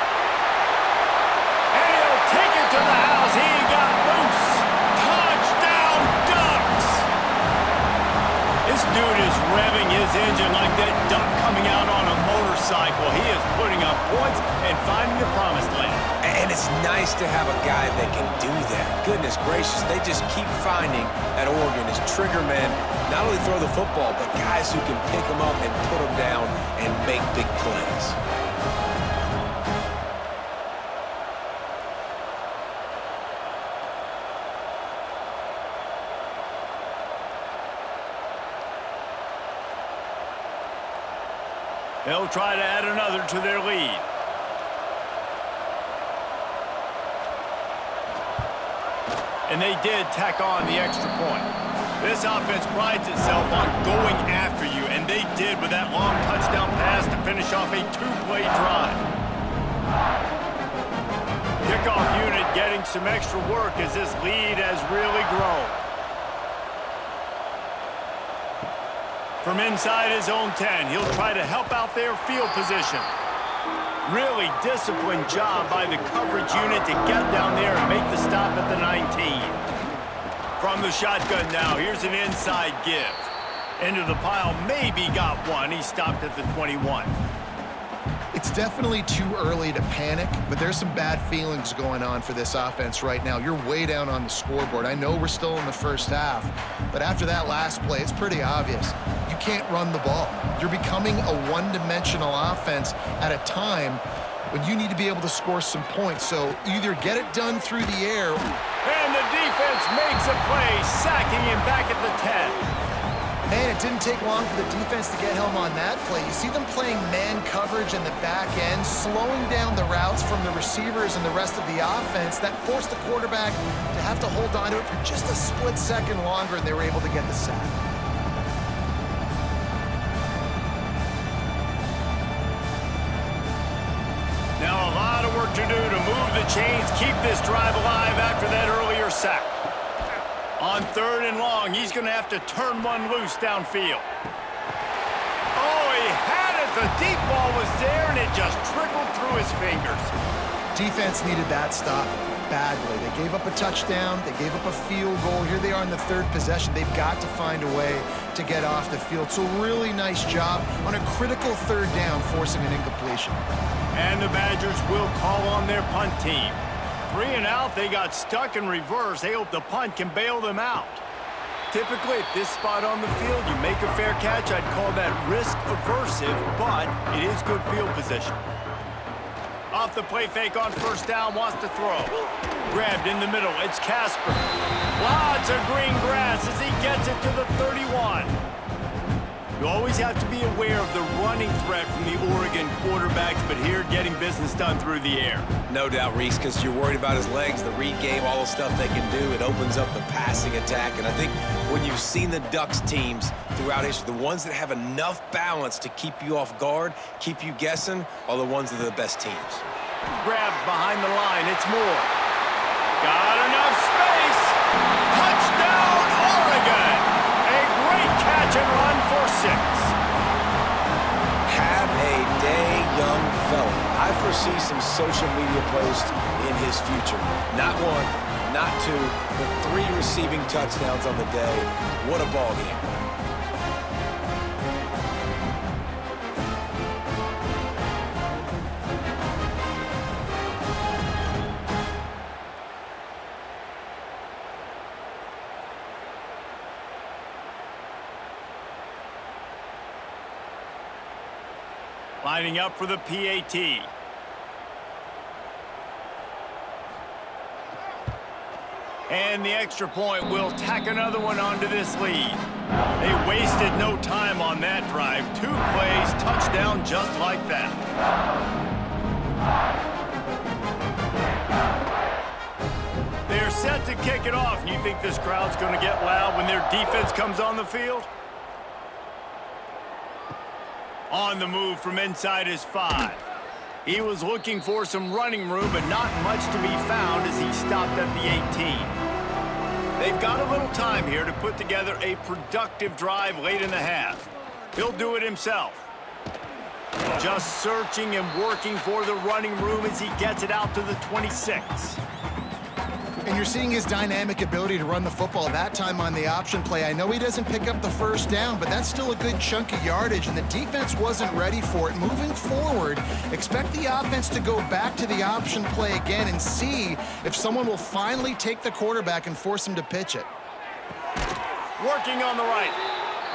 Speaker 1: And he'll take it to the house. He got loose. Touchdown, Ducks! This dude is revving his engine like that duck coming out on a motorcycle. He is putting up points and finding the promised land.
Speaker 3: And it's nice to have a guy that can do that. Goodness gracious, they just keep finding at Oregon as trigger men, not only throw the football, but guys who can pick them up and put them down and make big plays.
Speaker 1: They'll try to add another to their lead. And they did tack on the extra point. This offense prides itself on going after you, and they did with that long touchdown pass to finish off a two-play drive. Kickoff unit getting some extra work as this lead has really grown. From inside his own 10, he'll try to help out their field position. Really disciplined job by the coverage unit to get down there and make the stop at the 19. From the shotgun now, here's an inside give. Into the pile, maybe got one. He stopped at the 21.
Speaker 2: It's definitely too early to panic, but there's some bad feelings going on for this offense right now. You're way down on the scoreboard. I know we're still in the first half, but after that last play, it's pretty obvious. You can't run the ball. You're becoming a one-dimensional offense at a time when you need to be able to score some points. So either get it done through the air.
Speaker 1: And the defense makes a play, sacking him back at the 10.
Speaker 2: Man, it didn't take long for the defense to get home on that play. You see them playing man coverage in the back end, slowing down the routes from the receivers and the rest of the offense. That forced the quarterback to have to hold on to it for just a split second longer, and they were able to get the sack.
Speaker 1: Now a lot of work to do to move the chains, keep this drive alive after that earlier sack. On 3rd and long, he's going to have to turn one loose downfield. Oh, he had it. The deep ball was there, and it just trickled through his fingers.
Speaker 2: Defense needed that stop badly. They gave up a touchdown. They gave up a field goal. Here they are in the 3rd possession. They've got to find a way to get off the field. So really nice job on a critical 3rd down, forcing an incompletion.
Speaker 1: And the Badgers will call on their punt team. 3 and out, they got stuck in reverse. They hope the punt can bail them out. Typically, at this spot on the field, you make a fair catch. I'd call that risk-aversive, but it is good field position. Off the play fake on 1st down, wants to throw. Grabbed in the middle, it's Casper. Lots of green grass as he gets it to the 31. You always have to be aware of the running threat from the Oregon quarterbacks, but here getting business done through the air.
Speaker 3: No doubt, Reese, because you're worried about his legs, the read game, all the stuff they can do. It opens up the passing attack. And I think when you've seen the Ducks teams throughout history, the ones that have enough balance to keep you off guard, keep you guessing, are the ones that are the best teams.
Speaker 1: Grabbed behind the line, it's Moore. Got enough space. Touchdown, Oregon. A great catch and run for 6.
Speaker 3: Have a day, young fella. I foresee some social media posts in his future. Not 1, not 2, but 3 receiving touchdowns on the day. What a ball game.
Speaker 1: Lining up for the PAT. And the extra point will tack another one onto this lead. They wasted no time on that drive. 2 plays, touchdown just like that. They're set to kick it off. And you think this crowd's going to get loud when their defense comes on the field? On the move from inside his 5. He was looking for some running room, but not much to be found as he stopped at the 18. They've got a little time here to put together a productive drive late in the half. He'll do it himself. Just searching and working for the running room as he gets it out to the 26.
Speaker 2: And you're seeing his dynamic ability to run the football, that time on the option play. I know he doesn't pick up the 1st down, but that's still a good chunk of yardage, and the defense wasn't ready for it. Moving forward, expect the offense to go back to the option play again and see if someone will finally take the quarterback and force him to pitch it.
Speaker 1: Working on the right.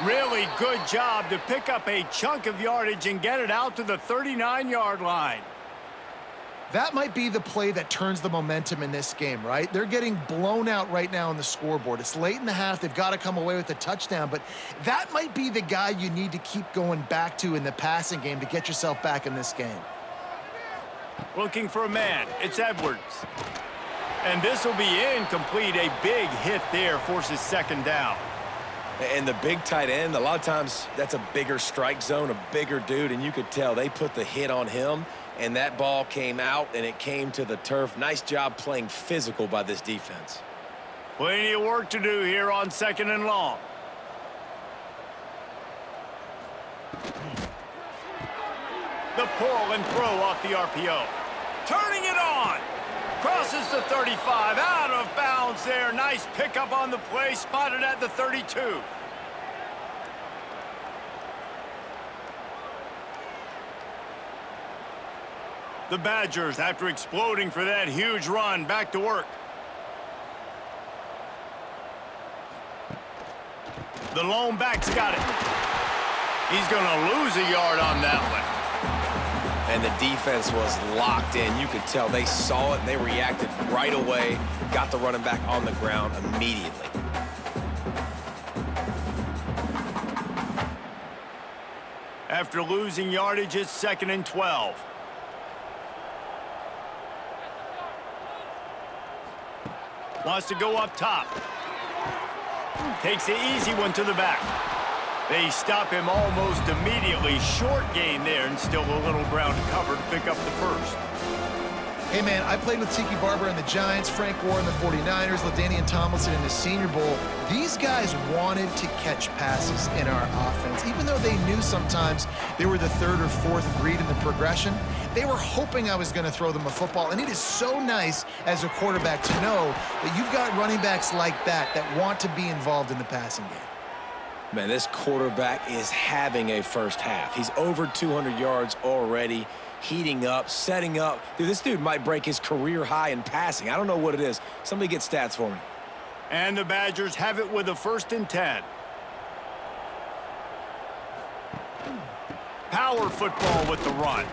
Speaker 1: Really good job to pick up a chunk of yardage and get it out to the 39-yard line.
Speaker 2: That might be the play that turns the momentum in this game, right? They're getting blown out right now on the scoreboard. It's late in the half. They've got to come away with a touchdown, but that might be the guy you need to keep going back to in the passing game to get yourself back in this game.
Speaker 1: Looking for a man. It's Edwards. And this will be incomplete. A big hit there forces second down.
Speaker 3: And the big tight end, a lot of times that's a bigger strike zone, a bigger dude, and you could tell they put the hit on him, and that ball came out, and it came to the turf. Nice job playing physical by this defense.
Speaker 1: Plenty of work to do here on 2nd and long. The pull and throw off the RPO. Turning it on. Crosses the 35. Out of bounds there. Nice pickup on the play. Spotted at the 32. The Badgers, after exploding for that huge run, back to work. The lone back's got it. He's going to lose a yard on that one.
Speaker 3: And the defense was locked in. You could tell they saw it, and they reacted right away, got the running back on the ground immediately.
Speaker 1: After losing yardage, it's 2nd and 12. Wants to go up top. Takes the easy one to the back. They stop him almost immediately. Short gain there, and still a little ground to cover to pick up the first.
Speaker 2: Hey, man, I played with Tiki Barber and the Giants, Frank Gore and the 49ers, LaDainian Tomlinson in the Senior Bowl. These guys wanted to catch passes in our offense. Even though they knew sometimes they were the third or fourth read in the progression, they were hoping I was going to throw them a football. And it is so nice as a quarterback to know that you've got running backs like that that want to be involved in the passing game.
Speaker 3: Man, this quarterback is having a first half. He's over 200 yards already, heating up, setting up. Dude, this dude might break his career high in passing. I don't know what it is. Somebody get stats for me.
Speaker 1: And the Badgers have it with a 1st and 10. Power football with the run.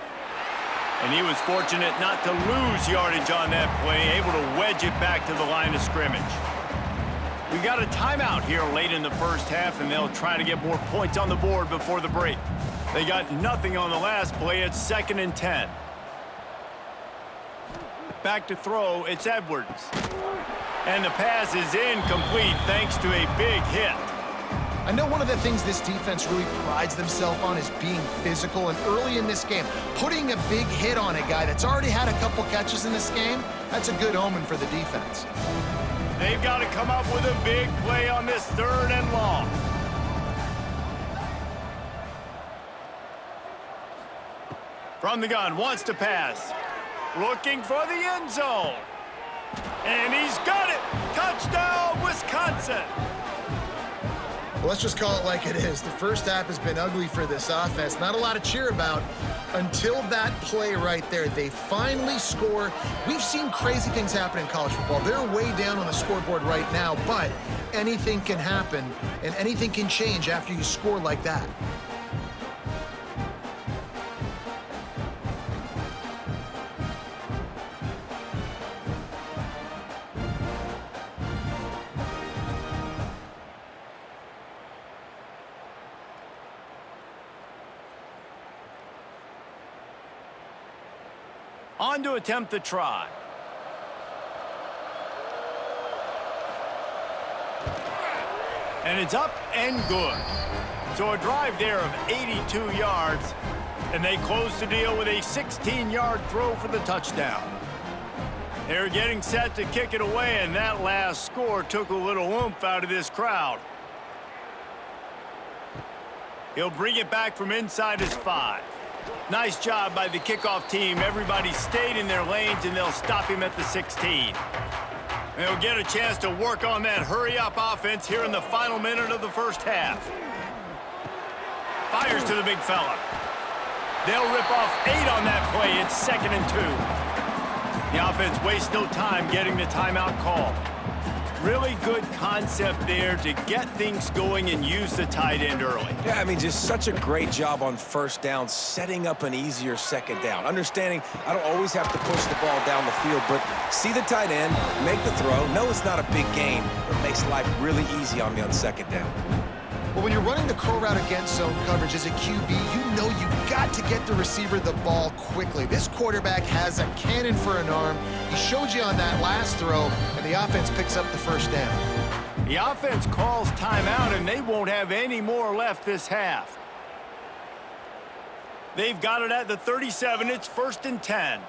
Speaker 1: And he was fortunate not to lose yardage on that play, able to wedge it back to the line of scrimmage. We got a timeout here late in the first half, and they'll try to get more points on the board before the break. They got nothing on the last play. It's 2nd and 10. Back to throw. It's Edwards. And the pass is incomplete thanks to a big hit.
Speaker 2: I know one of the things this defense really prides themselves on is being physical, and early in this game, putting a big hit on a guy that's already had a couple catches in this game, that's a good omen for the defense.
Speaker 1: They've got to come up with a big play on this 3rd and long. From the gun, wants to pass. Looking for the end zone. And he's got it. Touchdown, Wisconsin.
Speaker 2: Well, let's just call it like it is. The first half has been ugly for this offense. Not a lot to cheer about until that play right there. They finally score. We've seen crazy things happen in college football. They're way down on the scoreboard right now, but anything can happen, and anything can change after you score like that.
Speaker 1: On to attempt the try. And it's up and good. So a drive there of 82 yards, and they close the deal with a 16-yard throw for the touchdown. They're getting set to kick it away, and that last score took a little oomph out of this crowd. He'll bring it back from inside his 5. Nice job by the kickoff team. Everybody stayed in their lanes, and they'll stop him at the 16. They'll get a chance to work on that hurry-up offense here in the final minute of the first half. Fires to the big fella. They'll rip off 8 on that play. It's 2nd and 2. The offense wastes no time getting the timeout called. Really good concept there to get things going and use the tight end early.
Speaker 3: Yeah, I mean, just such a great job on first down, setting up an easier second down. Understanding I don't always have to push the ball down the field, but see the tight end, make the throw. No, it's not a big gain, but it makes life really easy on me on second down.
Speaker 2: Well, when you're running the curl route against zone coverage as a QB, you know you've got to get the receiver the ball quickly. This quarterback has a cannon for an arm. He showed you on that last throw, and the offense picks up the first down.
Speaker 1: The offense calls timeout, and they won't have any more left this half. They've got it at the 37. It's 1st and 10.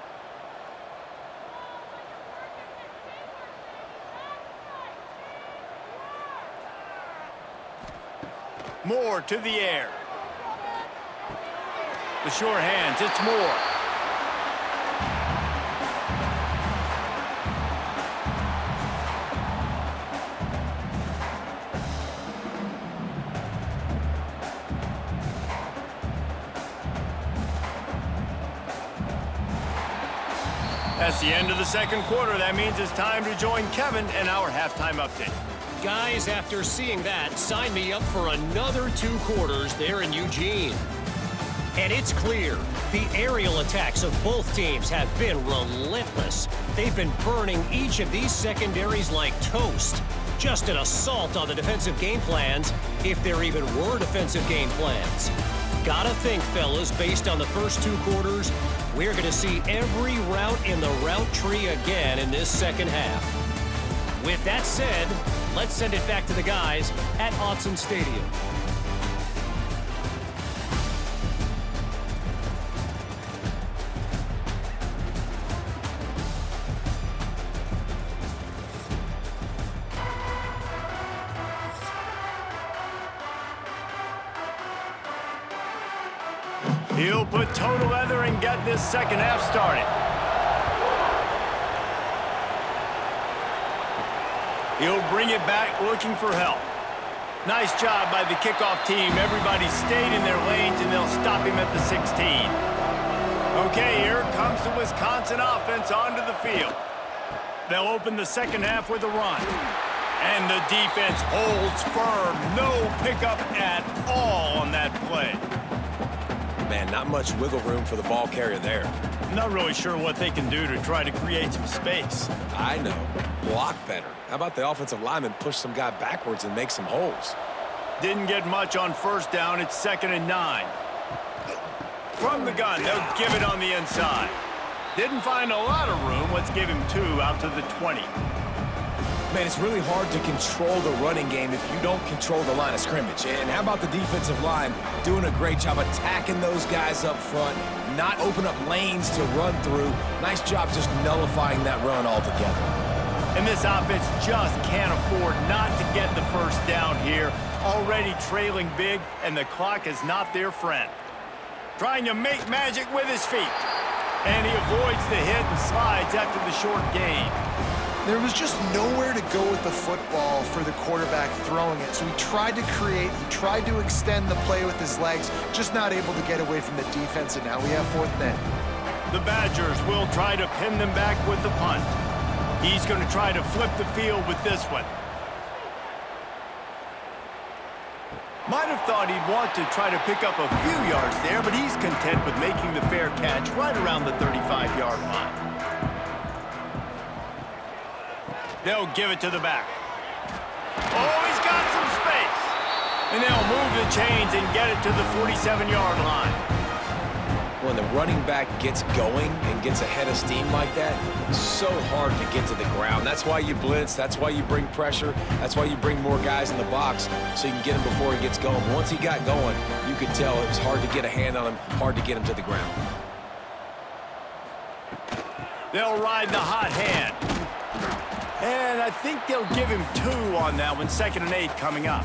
Speaker 1: Moore to the air. The short hands, it's Moore. That's the end of the second quarter. That means it's time to join Kevin in our halftime update.
Speaker 4: Guys, after seeing that, sign me up for another 2 quarters there in Eugene. And it's clear, the aerial attacks of both teams have been relentless. They've been burning each of these secondaries like toast. Just an assault on the defensive game plans, if there even were defensive game plans. Gotta think, fellas, based on the first 2 quarters, we're gonna see every route in the route tree again in this second half. With that said, let's send it back to the guys at Autzen Stadium.
Speaker 1: He'll put total leather and get this second half started. He'll bring it back looking for help. Nice job by the kickoff team. Everybody stayed in their lanes, and they'll stop him at the 16. Okay, here comes the Wisconsin offense onto the field. They'll open the second half with a run. And the defense holds firm. No pickup at all on that play.
Speaker 3: Man, not much wiggle room for the ball carrier there.
Speaker 1: Not really sure what they can do to try to create some space.
Speaker 3: I know. Block better. How about the offensive lineman push some guy backwards and make some holes?
Speaker 1: Didn't get much on first down. It's 2nd and 9. From the gun, they'll give it on the inside. Didn't find a lot of room. Let's give him 2 out to the 20.
Speaker 3: Man, it's really hard to control the running game if you don't control the line of scrimmage. And how about the defensive line doing a great job attacking those guys up front, not open up lanes to run through. Nice job just nullifying that run altogether.
Speaker 1: And this offense just can't afford not to get the first down here. Already trailing big, and the clock is not their friend. Trying to make magic with his feet. And he avoids the hit and slides after the short gain.
Speaker 2: There was just nowhere to go with the football for the quarterback throwing it. So he tried to create, he tried to extend the play with his legs, just not able to get away from the defense, and now we have 4th down.
Speaker 1: The Badgers will try to pin them back with the punt. He's going to try to flip the field with this one. Might have thought he'd want to try to pick up a few yards there, but he's content with making the fair catch right around the 35-yard line. They'll give it to the back. Oh, he's got some space. And they'll move the chains and get it to the 47-yard line.
Speaker 3: When the running back gets going and gets ahead of steam like that, it's so hard to get to the ground. That's why you blitz. That's why you bring pressure. That's why you bring more guys in the box so you can get him before he gets going. But once he got going, you could tell it was hard to get a hand on him, hard to get him to the ground.
Speaker 1: They'll ride the hot hand. And I think they'll give him 2 on that one. 2nd and 8 coming up.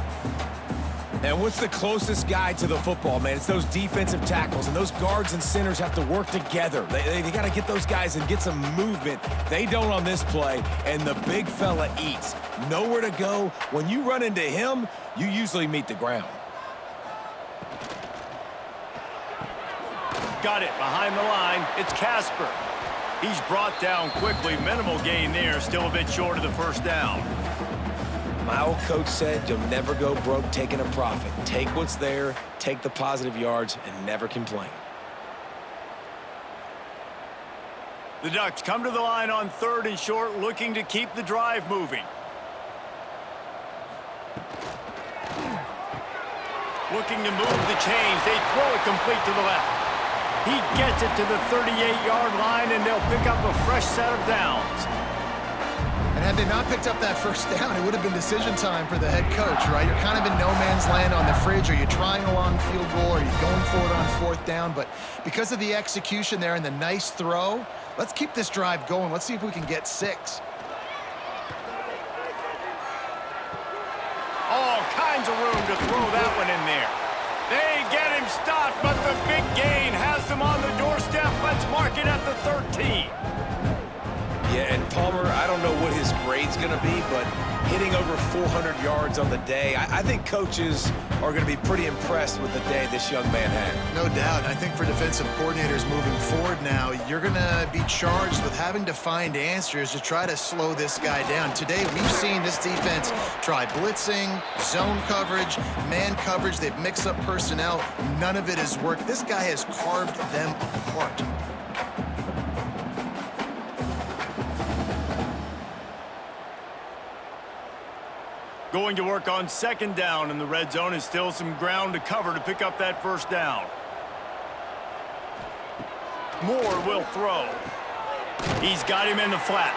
Speaker 3: And what's the closest guy to the football, man? It's those defensive tackles, and those guards and centers have to work together. They got to get those guys and get some movement. They don't on this play, and the big fella eats. Nowhere to go. When you run into him, you usually meet the ground.
Speaker 1: Got it behind the line. It's Casper. He's brought down quickly. Minimal gain there. Still a bit short of the first down.
Speaker 3: My old coach said you'll never go broke taking a profit. Take what's there, take the positive yards, and never complain.
Speaker 1: The Ducks come to the line on 3rd and short, looking to keep the drive moving. Looking to move the chains. They throw it complete to the left. He gets it to the 38-yard line, and they'll pick up a fresh set of downs.
Speaker 2: And had they not picked up that first down, it would have been decision time for the head coach, right? You're kind of in no man's land on the fridge. Are you trying a long field goal? Are you going for it on 4th down? But because of the execution there and the nice throw, let's keep this drive going. Let's see if we can get 6.
Speaker 1: All kinds of room to throw that one in there. They get him stopped, but the big gain has them on the doorstep. Let's mark it at the 13.
Speaker 3: Yeah, and Palmer, I don't know what his grade's going to be, but hitting over 400 yards on the day, I think coaches are going to be pretty impressed with the day this young man had.
Speaker 2: No doubt. I think for defensive coordinators moving forward now, you're going to be charged with having to find answers to try to slow this guy down. Today, we've seen this defense try blitzing, zone coverage, man coverage. They've mixed up personnel. None of it has worked. This guy has carved them apart.
Speaker 1: Going to work on 2nd down in the red zone, and still some ground to cover to pick up that 1st down. Moore will throw. He's got him in the flat.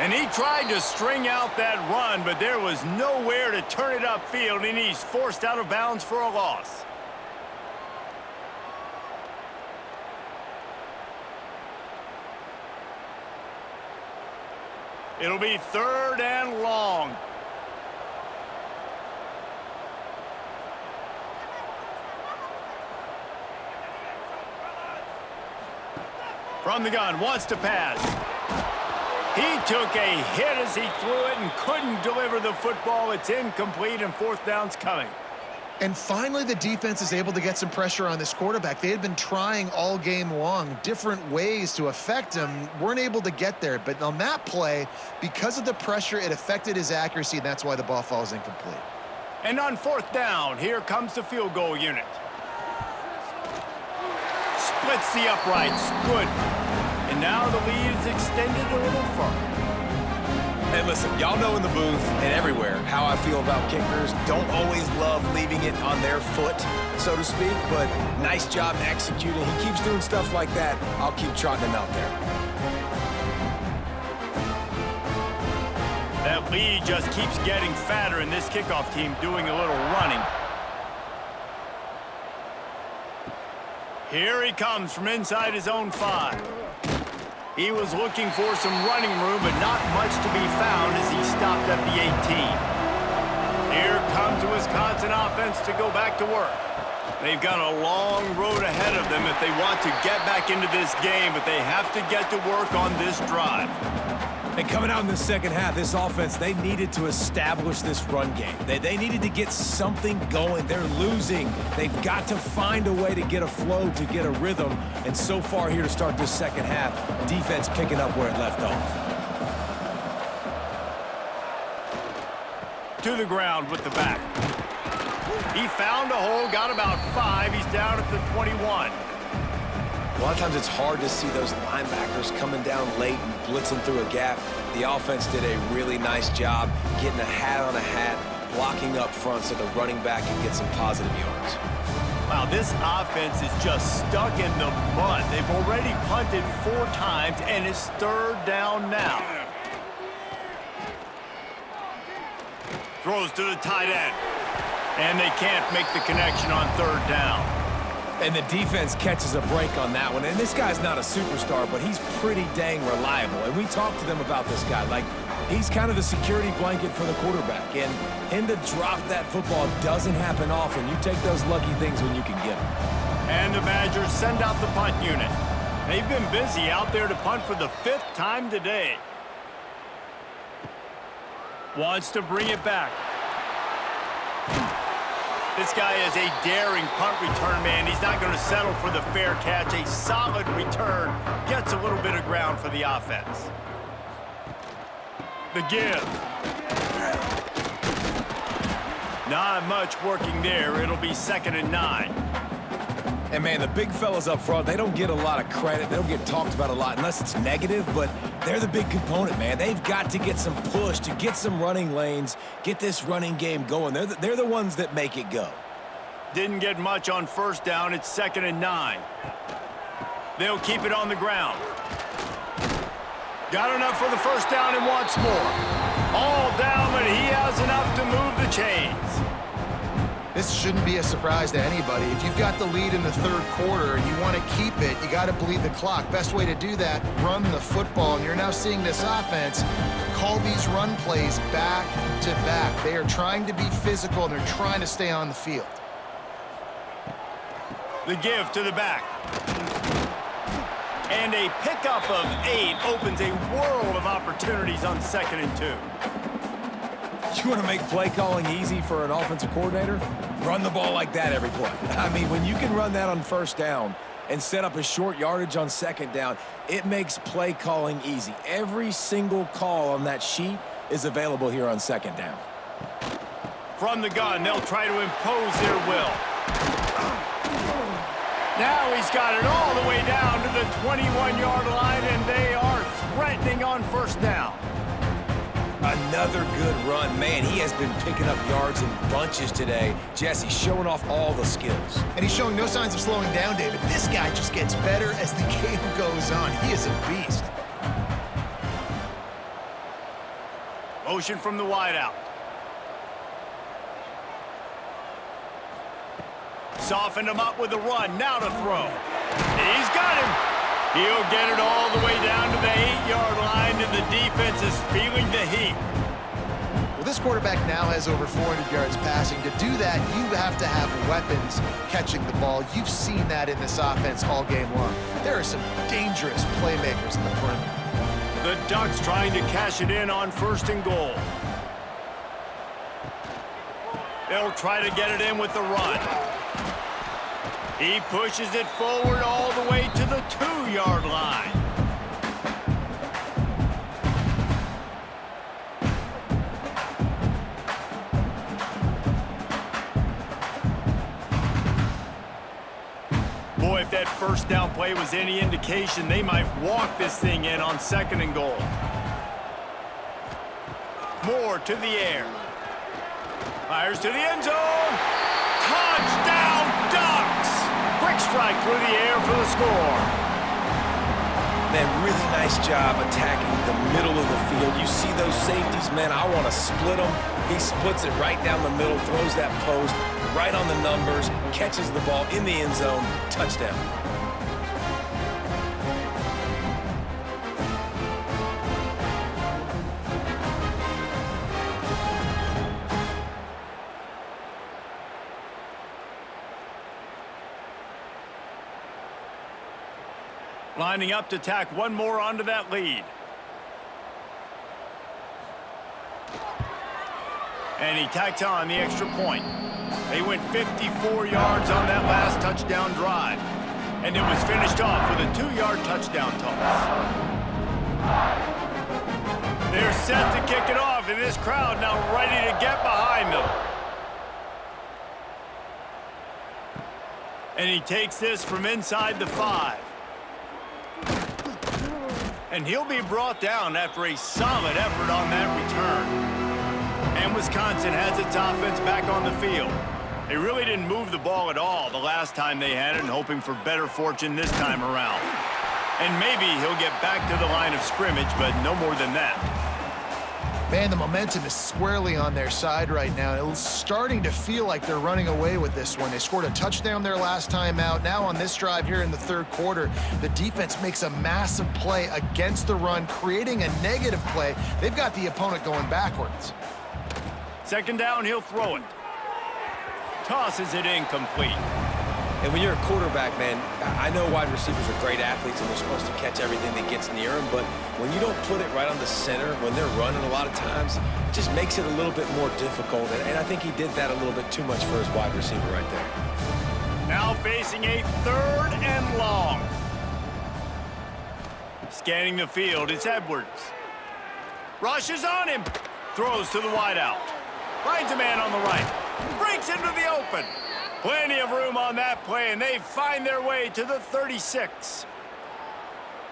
Speaker 1: And he tried to string out that run, but there was nowhere to turn it upfield, and he's forced out of bounds for a loss. It'll be 3rd and long. From the gun, wants to pass. He took a hit as he threw it and couldn't deliver the football. It's incomplete, and 4th down's coming.
Speaker 2: And finally, the defense is able to get some pressure on this quarterback. They had been trying all game long, different ways to affect him. Weren't able to get there. But on that play, because of the pressure, it affected his accuracy, and that's why the ball falls incomplete.
Speaker 1: And on 4th down, here comes the field goal unit. Splits the uprights. Good. And now the lead is extended a little further.
Speaker 3: Hey, listen, y'all know in the booth and everywhere how I feel about kickers. Don't always love leaving it on their foot, so to speak, but nice job executing. He keeps doing stuff like that. I'll keep trotting him out there.
Speaker 1: That lead just keeps getting fatter, and this kickoff team doing a little running. Here he comes from inside his own 5. He was looking for some running room, but not much to be found as he stopped at the 18. Here comes the Wisconsin offense to go back to work. They've got a long road ahead of them if they want to get back into this game, but they have to get to work on this drive.
Speaker 3: And coming out in the 2nd half, this offense, they needed to establish this run game. They needed to get something going. They're losing. They've got to find a way to get a flow, to get a rhythm. And so far here to start this 2nd half, defense picking up where it left off.
Speaker 1: To the ground with the back. He found a hole, got about 5. He's down at the 21.
Speaker 3: A lot of times it's hard to see those linebackers coming down late and blitzing through a gap. The offense did a really nice job getting a hat on a hat, blocking up front so the running back can get some positive yards.
Speaker 1: Wow, this offense is just stuck in the mud. They've already punted 4 times, and it's 3rd down now. Throws to the tight end. And they can't make the connection on 3rd down.
Speaker 3: And the defense catches a break on that one. And this guy's not a superstar, but he's pretty dang reliable. And we talked to them about this guy. Like, he's kind of the security blanket for the quarterback. And him to drop that football doesn't happen often. You take those lucky things when you can get them.
Speaker 1: And the Badgers send out the punt unit. They've been busy out there to punt for the 5th time today. Wants to bring it back. This guy is a daring punt return man. He's not going to settle for the fair catch. A solid return. Gets a little bit of ground for the offense. The give. Not much working there. It'll be 2nd and 9.
Speaker 3: And, man, the big fellas up front, they don't get a lot of credit. They don't get talked about a lot unless it's negative, but they're the big component, man. They've got to get some push, to get some running lanes, get this running game going. They're the ones that make it go.
Speaker 1: Didn't get much on 1st down. It's 2nd and 9. They'll keep it on the ground. Got enough for the 1st down and wants more. All down, but he has enough to move the chains.
Speaker 2: This shouldn't be a surprise to anybody. If you've got the lead in the 3rd quarter and you want to keep it, you got to bleed the clock. Best way to do that, run the football. And you're now seeing this offense call these run plays back to back. They are trying to be physical, and they're trying to stay on the field.
Speaker 1: The give to the back. And a pickup of 8 opens a world of opportunities on 2nd and 2.
Speaker 3: You want to make play calling easy for an offensive coordinator? Run the ball like that every play. I mean, when you can run that on 1st down and set up a short yardage on 2nd down, it makes play calling easy. Every single call on that sheet is available here on 2nd down.
Speaker 1: From the gun, they'll try to impose their will. Now he's got it all the way down to the 21-yard line, and they are threatening on 1st down.
Speaker 3: Another good run. Man, he has been picking up yards in bunches today. Jesse showing off all the skills.
Speaker 2: And he's showing no signs of slowing down, David. This guy just gets better as the game goes on. He is a beast.
Speaker 1: Motion from the wideout. Softened him up with a run. Now to throw. He's got him. He'll get it all the way down to the 8-yard line, and the defense is feeling the heat.
Speaker 2: Well, this quarterback now has over 400 yards passing. To do that, you have to have weapons catching the ball. You've seen that in this offense all game long. There are some dangerous playmakers in the perimeter.
Speaker 1: The Ducks trying to cash it in on 1st and goal. They'll try to get it in with the run. He pushes it forward all the way to the 2-yard line. Boy, if that 1st down play was any indication, they might walk this thing in on 2nd and goal. Moore to the air. Fires to the end zone. Touchdown, Ducks! Quick strike through the air for the score.
Speaker 3: Man, really nice job attacking the middle of the field. You see those safeties, man, I want to split them. He splits it right down the middle, throws that post, right on the numbers, catches the ball in the end zone, touchdown.
Speaker 1: Lining up to tack one more onto that lead. And he tacked on the extra point. They went 54 yards on that last touchdown drive. And it was finished off with a 2-yard touchdown toss. They're set to kick it off, and this crowd now ready to get behind them. And he takes this from inside the 5. And he'll be brought down after a solid effort on that return. And Wisconsin has its offense back on the field. They really didn't move the ball at all the last time they had it, and hoping for better fortune this time around. And maybe he'll get back to the line of scrimmage, but no more than that.
Speaker 2: Man, the momentum is squarely on their side right now. It's starting to feel like they're running away with this one. They scored a touchdown their last time out. Now on this drive here in the 3rd quarter, the defense makes a massive play against the run, creating a negative play. They've got the opponent going backwards.
Speaker 1: 2nd down, he'll throw it. Tosses it incomplete.
Speaker 3: And when you're a quarterback, man, I know wide receivers are great athletes and they're supposed to catch everything that gets near them, but when you don't put it right on the center, when they're running a lot of times, it just makes it a little bit more difficult. And I think he did that a little bit too much for his wide receiver right there.
Speaker 1: Now facing a 3rd and long. Scanning the field, it's Edwards. Rushes on him. Throws to the wideout. Finds a man on the right. open. Plenty of room on that play, and they find their way to the 36.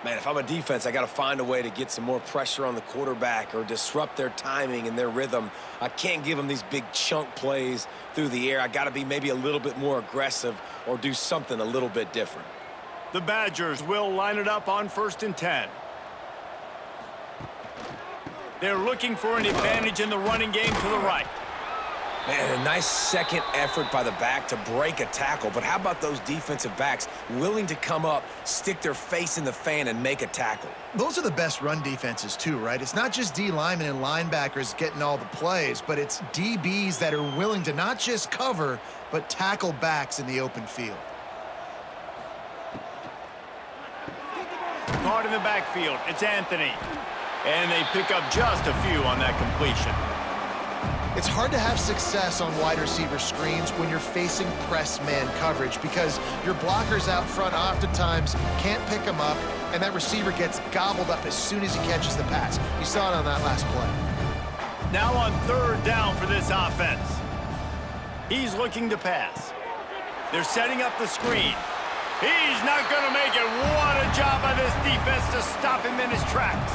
Speaker 3: Man, if I'm a defense, I got to find a way to get some more pressure on the quarterback or disrupt their timing and their rhythm. I can't give them these big chunk plays through the air. I got to be maybe a little bit more aggressive or do something a little bit different.
Speaker 1: The Badgers will line it up on 1st and 10. They're looking for an advantage in the running game to the right.
Speaker 3: Man, a nice second effort by the back to break a tackle. But how about those defensive backs willing to come up, stick their face in the fan, and make a tackle?
Speaker 2: Those are the best run defenses too, right? It's not just D linemen and linebackers getting all the plays, but it's DBs that are willing to not just cover, but tackle backs in the open field.
Speaker 1: Caught in the backfield, it's Anthony. And they pick up just a few on that completion.
Speaker 2: It's hard to have success on wide receiver screens when you're facing press man coverage because your blockers out front oftentimes can't pick them up, and that receiver gets gobbled up as soon as he catches the pass. You saw it on that last play.
Speaker 1: Now on 3rd down for this offense. He's looking to pass. They're setting up the screen. He's not going to make it. What a job by this defense to stop him in his tracks.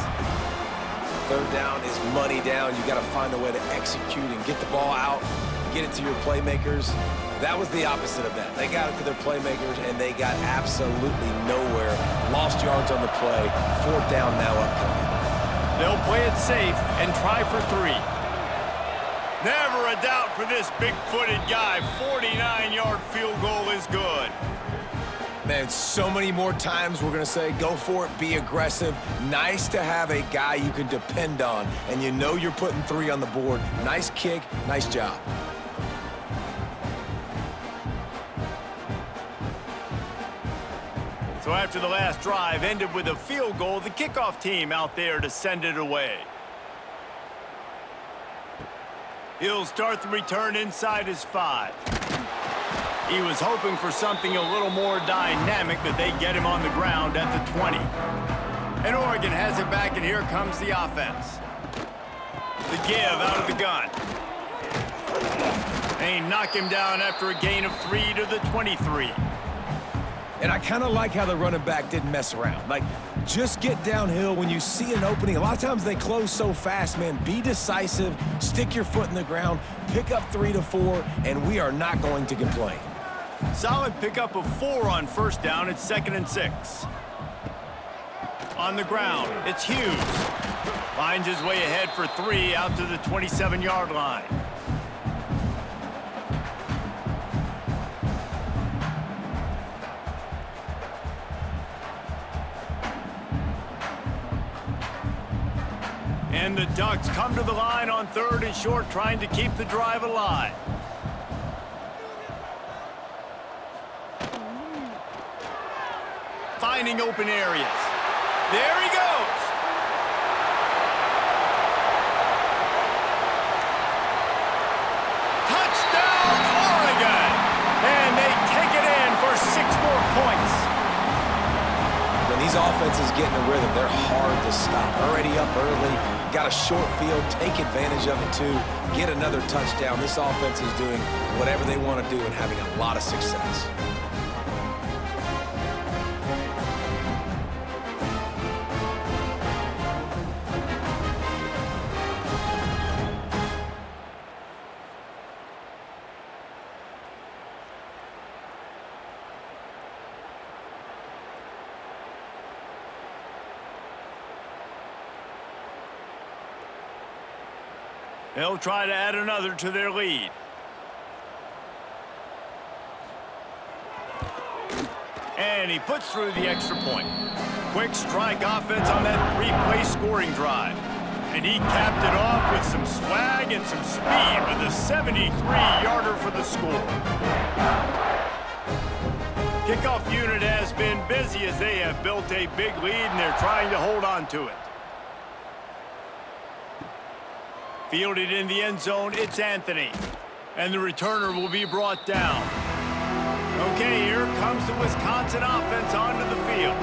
Speaker 3: 3rd down is money down. You got to find a way to execute and get the ball out, get it to your playmakers. That was the opposite of that. They got it to their playmakers, and they got absolutely nowhere. Lost yards on the play. 4th down now upcoming.
Speaker 1: They'll play it safe and try for 3. Never a doubt for this big-footed guy. 49-yard field goal is good.
Speaker 3: Man, so many more times we're going to say, go for it, be aggressive. Nice to have a guy you can depend on, and you know you're putting 3 on the board. Nice kick, nice job.
Speaker 1: So after the last drive ended with a field goal, the kickoff team out there to send it away. He'll start the return inside his 5. He was hoping for something a little more dynamic, but they get him on the ground at the 20. And Oregon has it back, and here comes the offense. The give out of the gun. They knock him down after a gain of 3 to the 23.
Speaker 3: And I kind of like how the running back didn't mess around. Like, just get downhill when you see an opening. A lot of times they close so fast, man. Be decisive, stick your foot in the ground, pick up 3 to 4, and we are not going to complain.
Speaker 1: Solid pickup of 4 on 1st down. It's 2nd and 6. On the ground, it's Hughes. Finds his way ahead for 3 out to the 27-yard line. And the Ducks come to the line on 3rd and short, trying to keep the drive alive. Finding open areas. There he goes. Touchdown, Oregon! And they take it in for 6 more points.
Speaker 3: When these offenses get in a rhythm, they're hard to stop. Already up early, got a short field, take advantage of it too, get another touchdown. This offense is doing whatever they want to do and having a lot of success.
Speaker 1: They'll try to add another to their lead. And he puts through the extra point. Quick strike offense on that 3-play scoring drive. And he capped it off with some swag and some speed with a 73-yarder for the score. Kickoff unit has been busy as they have built a big lead, and they're trying to hold on to it. Fielded in the end zone, it's Anthony. And the returner will be brought down. Okay, here comes the Wisconsin offense onto the field.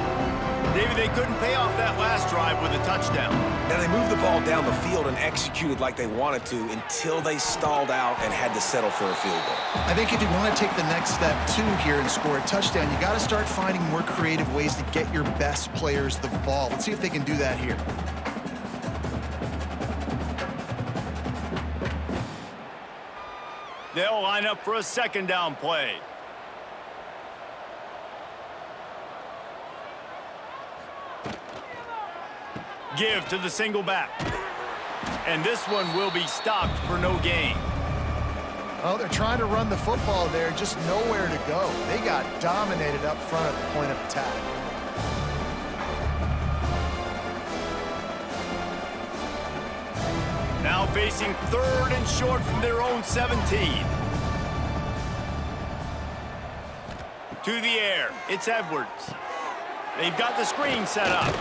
Speaker 1: David, they couldn't pay off that last drive with a touchdown.
Speaker 3: Now, they moved the ball down the field and executed like they wanted to until they stalled out and had to settle for a field goal.
Speaker 2: I think if you want to take the next step, too, here and score a touchdown, you got to start finding more creative ways to get your best players the ball. Let's see if they can do that here.
Speaker 1: They'll line up for a second down play. Give to the single back. And this one will be stopped for no gain.
Speaker 2: Oh, they're trying to run the football there, just nowhere to go. They got dominated up front at the point of attack.
Speaker 1: Now facing 3rd and short from their own 17. To the air, it's Edwards. They've got the screen set up.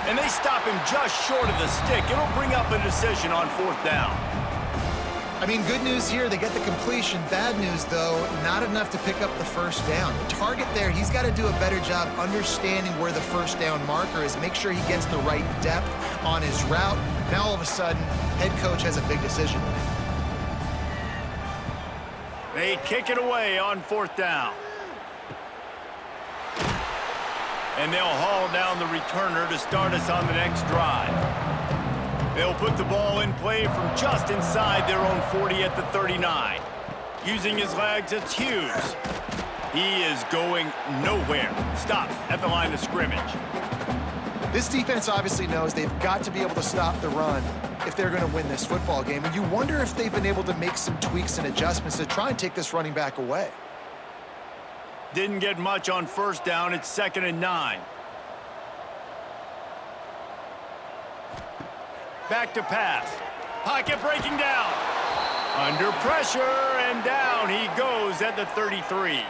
Speaker 1: And they stop him just short of the stick. It'll bring up a decision on 4th down.
Speaker 2: I mean, good news here, they get the completion. Bad news, though, not enough to pick up the first down. The target there, he's got to do a better job understanding where the first down marker is, make sure he gets the right depth on his route. Now, all of a sudden, head coach has a big decision to make.
Speaker 1: They kick it away on 4th down. And they'll haul down the returner to start us on the next drive. They'll put the ball in play from just inside their own 40 at the 39. Using his legs, it's Hughes. He is going nowhere. Stop at the line of scrimmage.
Speaker 2: This defense obviously knows they've got to be able to stop the run if they're going to win this football game. And you wonder if they've been able to make some tweaks and adjustments to try and take this running back away.
Speaker 1: Didn't get much on 1st down. It's 2nd and 9. Back to pass. Pocket breaking down. Under pressure, and down he goes at the 33.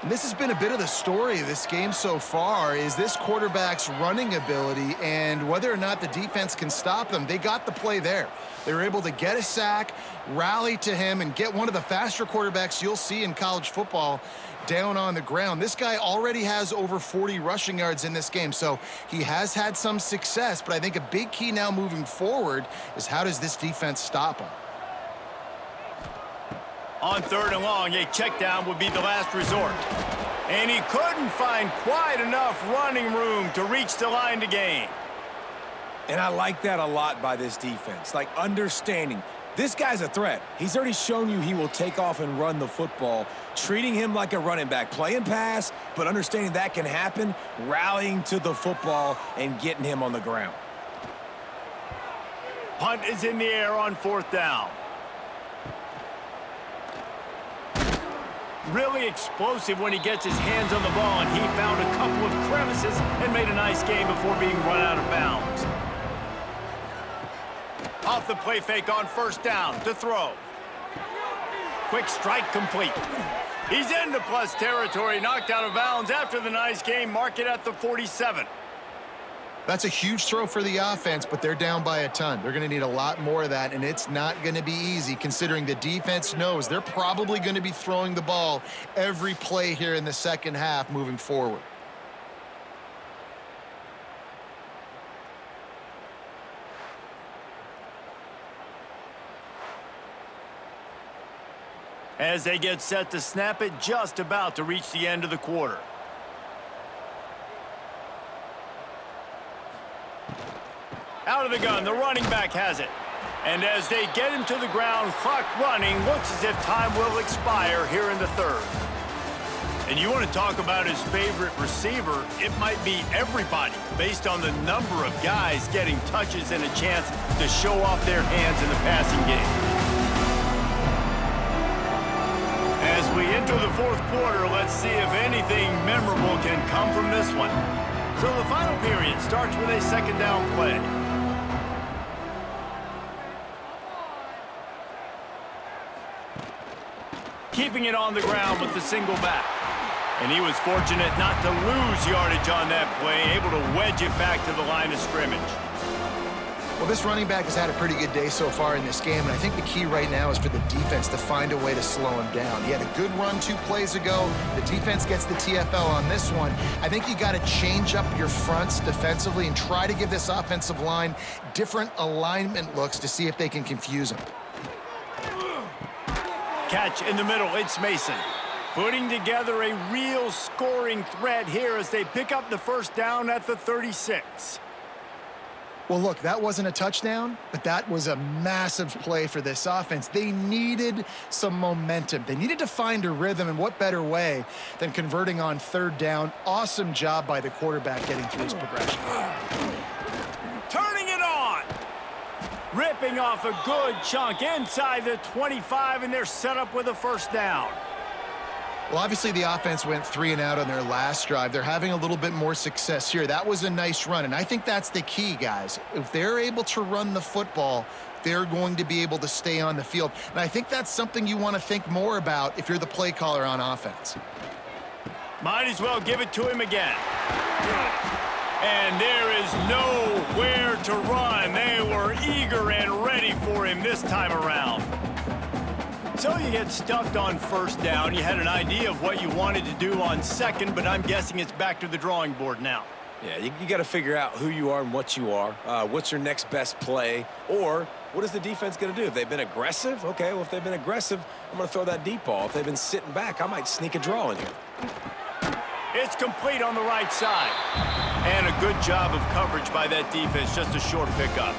Speaker 2: And this has been a bit of the story of this game so far, is this quarterback's running ability and whether or not the defense can stop them. They got the play there. They were able to get a sack, rally to him, and get one of the faster quarterbacks you'll see in college football down on the ground. This guy already has over 40 rushing yards in this game, so he has had some success, but I think a big key now moving forward is how does this defense stop him?
Speaker 1: On 3rd and long, a check down would be the last resort. And he couldn't find quite enough running room to reach the line to gain.
Speaker 3: And I like that a lot by this defense, like understanding this guy's a threat. He's already shown you he will take off and run the football, treating him like a running back, playing pass, but understanding that can happen, rallying to the football and getting him on the ground.
Speaker 1: Punt is in the air on 4th down. Really explosive when he gets his hands on the ball, and he found a couple of crevices and made a nice game before being run out of bounds. Off the play fake on 1st down to throw. Quick strike complete. He's into plus territory, knocked out of bounds after the nice game. Mark it at the 47.
Speaker 2: That's a huge throw for the offense, but they're down by a ton. They're going to need a lot more of that, and it's not going to be easy considering the defense knows they're probably going to be throwing the ball every play here in the second half moving forward.
Speaker 1: As they get set to snap it, just about to reach the end of the quarter. Out of the gun, the running back has it. And as they get him to the ground, clock running, looks as if time will expire here in the 3rd. And you want to talk about his favorite receiver, it might be everybody, based on the number of guys getting touches and a chance to show off their hands in the passing game. As we enter the 4th quarter, let's see if anything memorable can come from this one. So the final period starts with a 2nd down play. Keeping it on the ground with the single back. And he was fortunate not to lose yardage on that play, able to wedge it back to the line of scrimmage.
Speaker 2: Well, this running back has had a pretty good day so far in this game, and I think the key right now is for the defense to find a way to slow him down. He had a good run 2 plays ago. The defense gets the TFL on this one. I think you got to change up your fronts defensively and try to give this offensive line different alignment looks to see if they can confuse him.
Speaker 1: Catch in the middle, it's Mason. Putting together a real scoring threat here as they pick up the first down at the 36.
Speaker 2: Well, look, that wasn't a touchdown, but that was a massive play for this offense. They needed some momentum. They needed to find a rhythm, and what better way than converting on 3rd down. Awesome job by the quarterback getting through his progression.
Speaker 1: Turning it on. Ripping off a good chunk inside the 25, and they're set up with a first down.
Speaker 2: Well, obviously the offense went 3 and out on their last drive. They're having a little bit more success here. That was a nice run, and I think that's the key, guys. If they're able to run the football, they're going to be able to stay on the field. And I think that's something you want to think more about if you're the play caller on offense.
Speaker 1: Might as well give it to him again. And there is nowhere to run. They were eager and ready for him this time around. So you get stuffed on first down. You had an idea of what you wanted to do on second, but I'm guessing it's back to the drawing board now.
Speaker 3: Yeah, you got to figure out who you are and what you are. What's your next best play? Or what is the defense going to do? If they've been aggressive, okay, well, if they've been aggressive, I'm going to throw that deep ball. If they've been sitting back, I might sneak a draw in here.
Speaker 1: It's complete on the right side. And a good job of coverage by that defense, just a short pickup.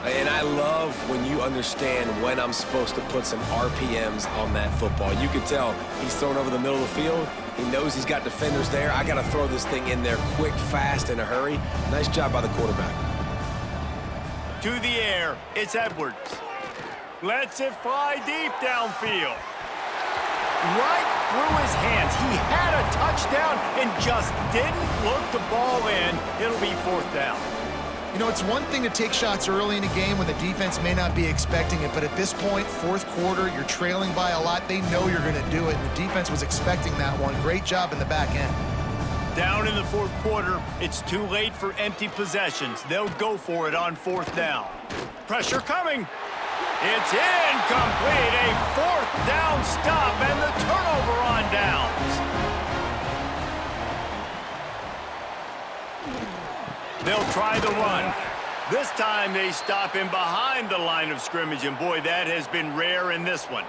Speaker 3: And I love when you understand when I'm supposed to put some RPMs on that football. You can tell he's thrown over the middle of the field. He knows he's got defenders there. I got to throw this thing in there quick, fast, in a hurry. Nice job by the quarterback.
Speaker 1: To the air, it's Edwards. Lets it fly deep downfield. Right through his hands. He had a touchdown and just didn't look the ball in. It'll be 4th down.
Speaker 2: You know, it's one thing to take shots early in a game when the defense may not be expecting it, but at this point, 4th quarter, you're trailing by a lot. They know you're going to do it, and the defense was expecting that one. Great job in the back end.
Speaker 1: Down in the 4th quarter, it's too late for empty possessions. They'll go for it on 4th down. Pressure coming. It's incomplete. A 4th down stop and the turnover on downs. They'll try the run. This time they stop him behind the line of scrimmage, and boy, that has been rare in this one.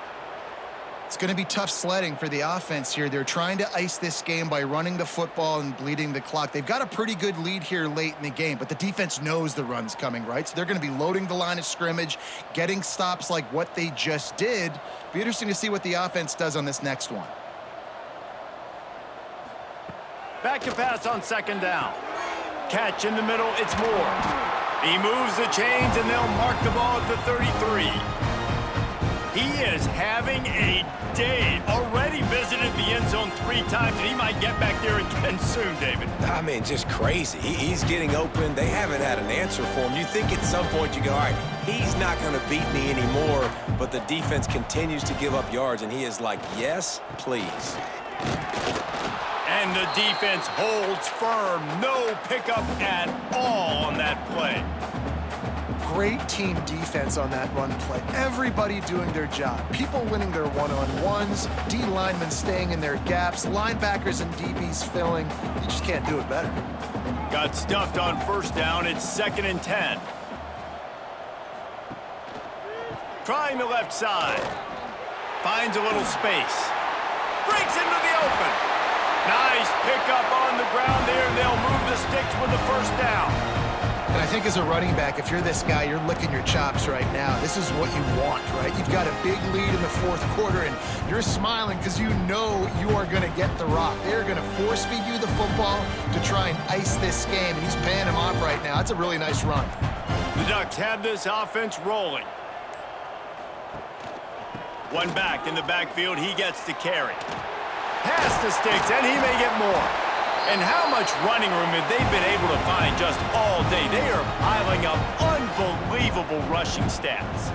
Speaker 2: It's going to be tough sledding for the offense here. They're trying to ice this game by running the football and bleeding the clock. They've got a pretty good lead here late in the game, but the defense knows the run's coming, right? So they're going to be loading the line of scrimmage, getting stops like what they just did. Be interesting to see what the offense does on this next one.
Speaker 1: Back to pass on 2nd down. Catch in the middle, it's Moore. He moves the chains, and they'll mark the ball at the 33. He is having a day. Already visited the end zone 3 times, and he might get back there again soon, David.
Speaker 3: I mean, just crazy. He's getting open. They haven't had an answer for him. You think at some point you go, all right, he's not going to beat me anymore, but the defense continues to give up yards, and he is like, yes, please.
Speaker 1: And the defense holds firm. No pickup at all on that play.
Speaker 2: Great team defense on that run play. Everybody doing their job. People winning their one-on-ones, D linemen staying in their gaps, linebackers and DBs filling. You just can't do it better.
Speaker 1: Got stuffed on 1st down. It's 2nd and 10. Trying the left side. Finds a little space. Breaks into the open. Nice pickup on the ground there. They'll move the sticks with the 1st down.
Speaker 2: And I think as a running back, if you're this guy, you're licking your chops right now. This is what you want, right? You've got a big lead in the 4th quarter, and you're smiling because you know you are going to get the rock. They're going to force feed you the football to try and ice this game, and he's paying him off right now. That's a really nice run.
Speaker 1: The Ducks have this offense rolling. One back in the backfield. He gets to carry. Past the sticks, and he may get more. And how much running room have they been able to find just all day? They are piling up unbelievable rushing stats.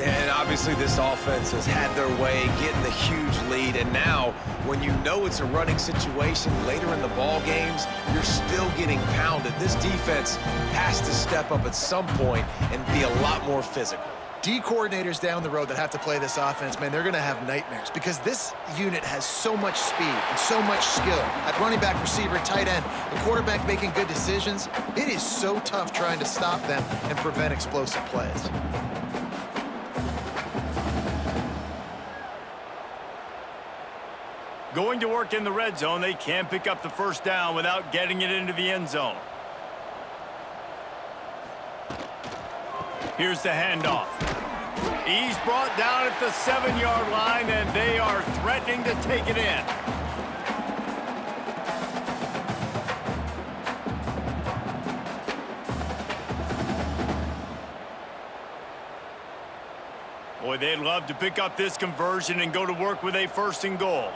Speaker 3: And obviously this offense has had their way, getting the huge lead. And now, when you know it's a running situation later in the ball games, you're still getting pounded. This defense has to step up at some point and be a lot more physical.
Speaker 2: D coordinators down the road that have to play this offense, man, they're going to have nightmares because this unit has so much speed and so much skill. At running back, receiver, tight end, the quarterback making good decisions, it is so tough trying to stop them and prevent explosive plays.
Speaker 1: Going to work in the red zone, they can't pick up the first down without getting it into the end zone. Here's the handoff. He's brought down at the 7-yard line, and they are threatening to take it in. Boy, they'd love to pick up this conversion and go to work with a 1st and goal.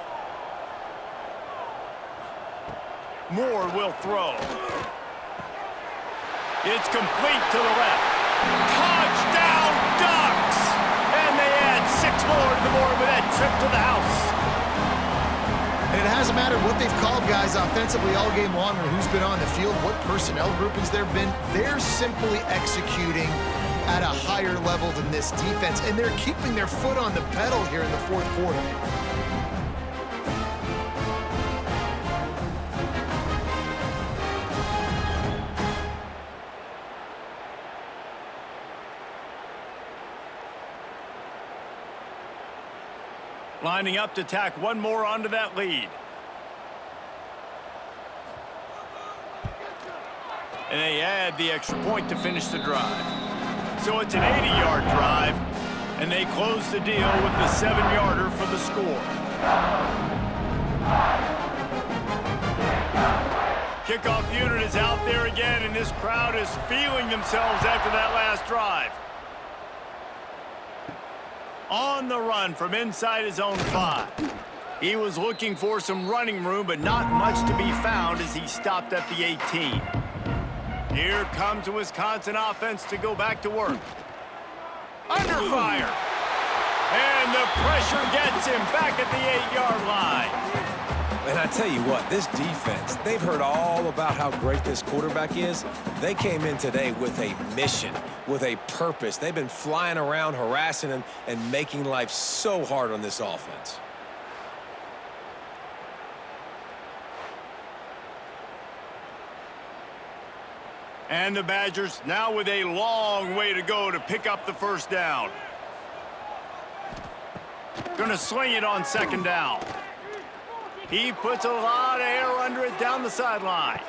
Speaker 1: Moore will throw. It's complete to the left. Touchdown, Ducks! And they add 6 more to the board with that trip to the house.
Speaker 2: And it hasn't mattered what they've called guys offensively all game long or who's been on the field, what personnel groupings there have been. They're simply executing at a higher level than this defense, and they're keeping their foot on the pedal here in the 4th quarter.
Speaker 1: Lining up to tack one more onto that lead. And they add the extra point to finish the drive. So it's an 80-yard drive, and they close the deal with the 7-yarder for the score. Kickoff unit is out there again, and this crowd is feeling themselves after that last drive. On the run from inside his own 5. He was looking for some running room, but not much to be found as he stopped at the 18. Here comes the Wisconsin offense to go back to work. Under fire. And the pressure gets him back at the 8-yard line.
Speaker 3: And I tell you what, this defense, they've heard all about how great this quarterback is. They came in today with a mission, with a purpose. They've been flying around, harassing him, and making life so hard on this offense.
Speaker 1: And the Badgers now with a long way to go to pick up the first down. Gonna sling it on 2nd down. He puts a lot of air under it down the sideline.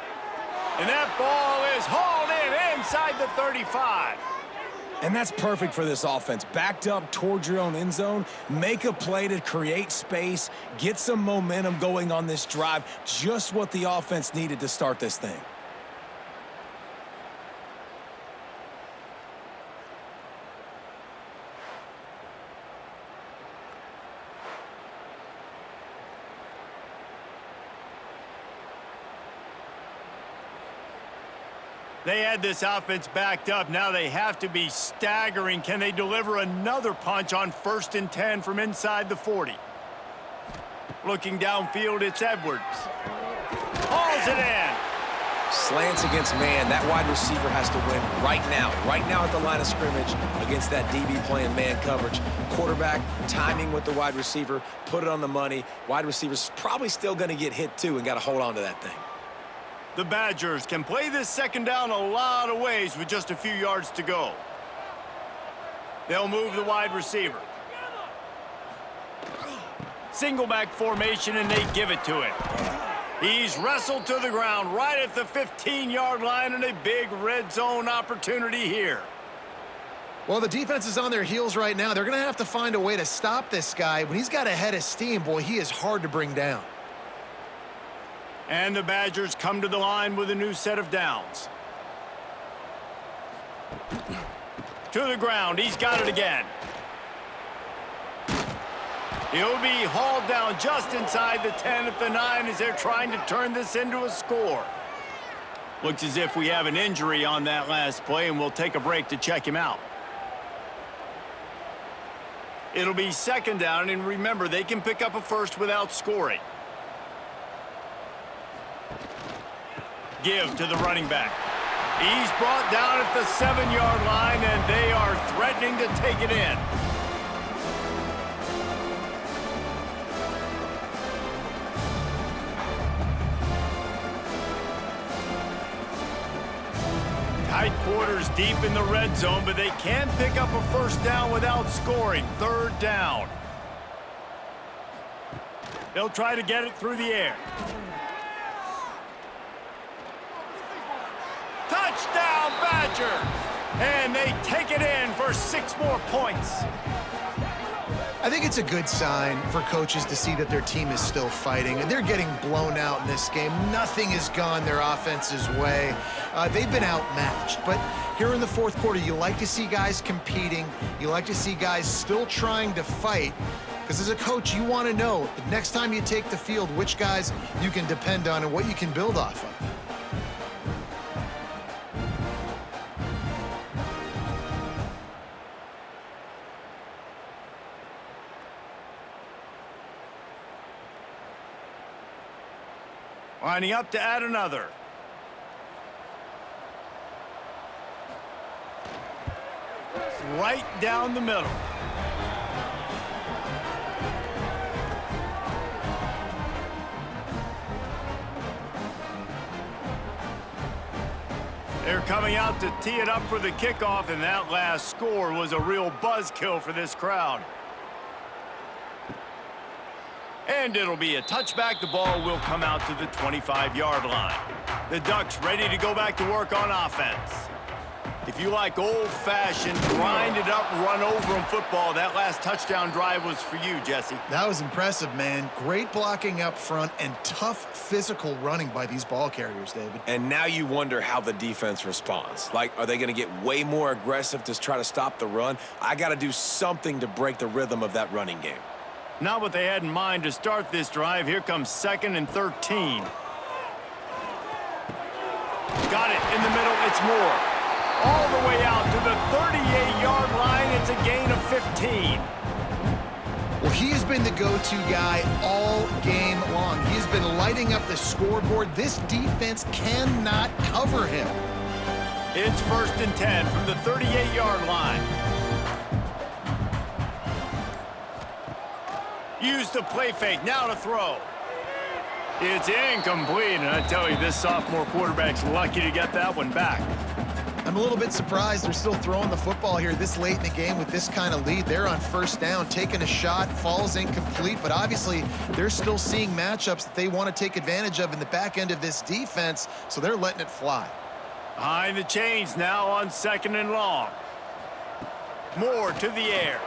Speaker 1: And that ball is hauled in inside the 35.
Speaker 3: And that's perfect for this offense. Backed up towards your own end zone, make a play to create space, get some momentum going on this drive. Just what the offense needed to start this thing.
Speaker 1: They had this offense backed up. Now they have to be staggering. Can they deliver another punch on 1st and 10 from inside the 40? Looking downfield, it's Edwards. Hauls it in.
Speaker 3: Slants against man. That wide receiver has to win right now at the line of scrimmage against that DB playing man coverage. Quarterback timing with the wide receiver, put it on the money. Wide receiver's probably still going to get hit too and got to hold on to that thing.
Speaker 1: The Badgers can play this 2nd down a lot of ways with just a few yards to go. They'll move the wide receiver. Single back formation, and they give it to him. He's wrestled to the ground right at the 15-yard line, and a big red zone opportunity here.
Speaker 2: Well, the defense is on their heels right now. They're going to have to find a way to stop this guy. When he's got a head of steam, boy, he is hard to bring down.
Speaker 1: And the Badgers come to the line with a new set of downs. To the ground. He's got it again. He'll be hauled down just inside the 10 at the 9 as they're trying to turn this into a score. Looks as if we have an injury on that last play, and we'll take a break to check him out. It'll be second down, and remember, they can pick up a first without scoring. Give to the running back. He's brought down at the 7-yard line, and they are threatening to take it in. Tight quarters deep in the red zone, but they can pick up a first down without scoring. Third down. They'll try to get it through the air. Touchdown, Badgers! And they take it in for 6 more points.
Speaker 2: I think it's a good sign for coaches to see that their team is still fighting, and they're getting blown out in this game. Nothing has gone their offense's way. They've been outmatched, but here in the fourth quarter, you like to see guys competing. You like to see guys still trying to fight, because as a coach, you want to know the next time you take the field which guys you can depend on and what you can build off of.
Speaker 1: Lining up to add another. Right down the middle. They're coming out to tee it up for the kickoff, and that last score was a real buzzkill for this crowd. And it'll be a touchback. The ball will come out to the 25-yard line. The Ducks ready to go back to work on offense. If you like old-fashioned, grind-it-up, run-over-'em football, that last touchdown drive was for you, Jesse.
Speaker 2: That was impressive, man. Great blocking up front and tough physical running by these ball carriers, David.
Speaker 3: And now you wonder how the defense responds. Like, are they going to get way more aggressive to try to stop the run? I got to do something to break the rhythm of that running game.
Speaker 1: Not what they had in mind to start this drive. Here comes 2nd and 13. Got it in the middle. It's Moore. All the way out to the 38-yard line. It's a gain of 15.
Speaker 2: Well, he has been the go-to guy all game long. He has been lighting up the scoreboard. This defense cannot cover him.
Speaker 1: It's 1st and 10 from the 38-yard line. Use the play fake, now to throw. It's incomplete, and I tell you, this sophomore quarterback's lucky to get that one back.
Speaker 2: I'm a little bit surprised they're still throwing the football here this late in the game with this kind of lead. They're on 1st down, taking a shot, falls incomplete, but obviously they're still seeing matchups that they want to take advantage of in the back end of this defense, so they're letting it fly.
Speaker 1: Behind the chains now on 2nd and long. Moore to the air.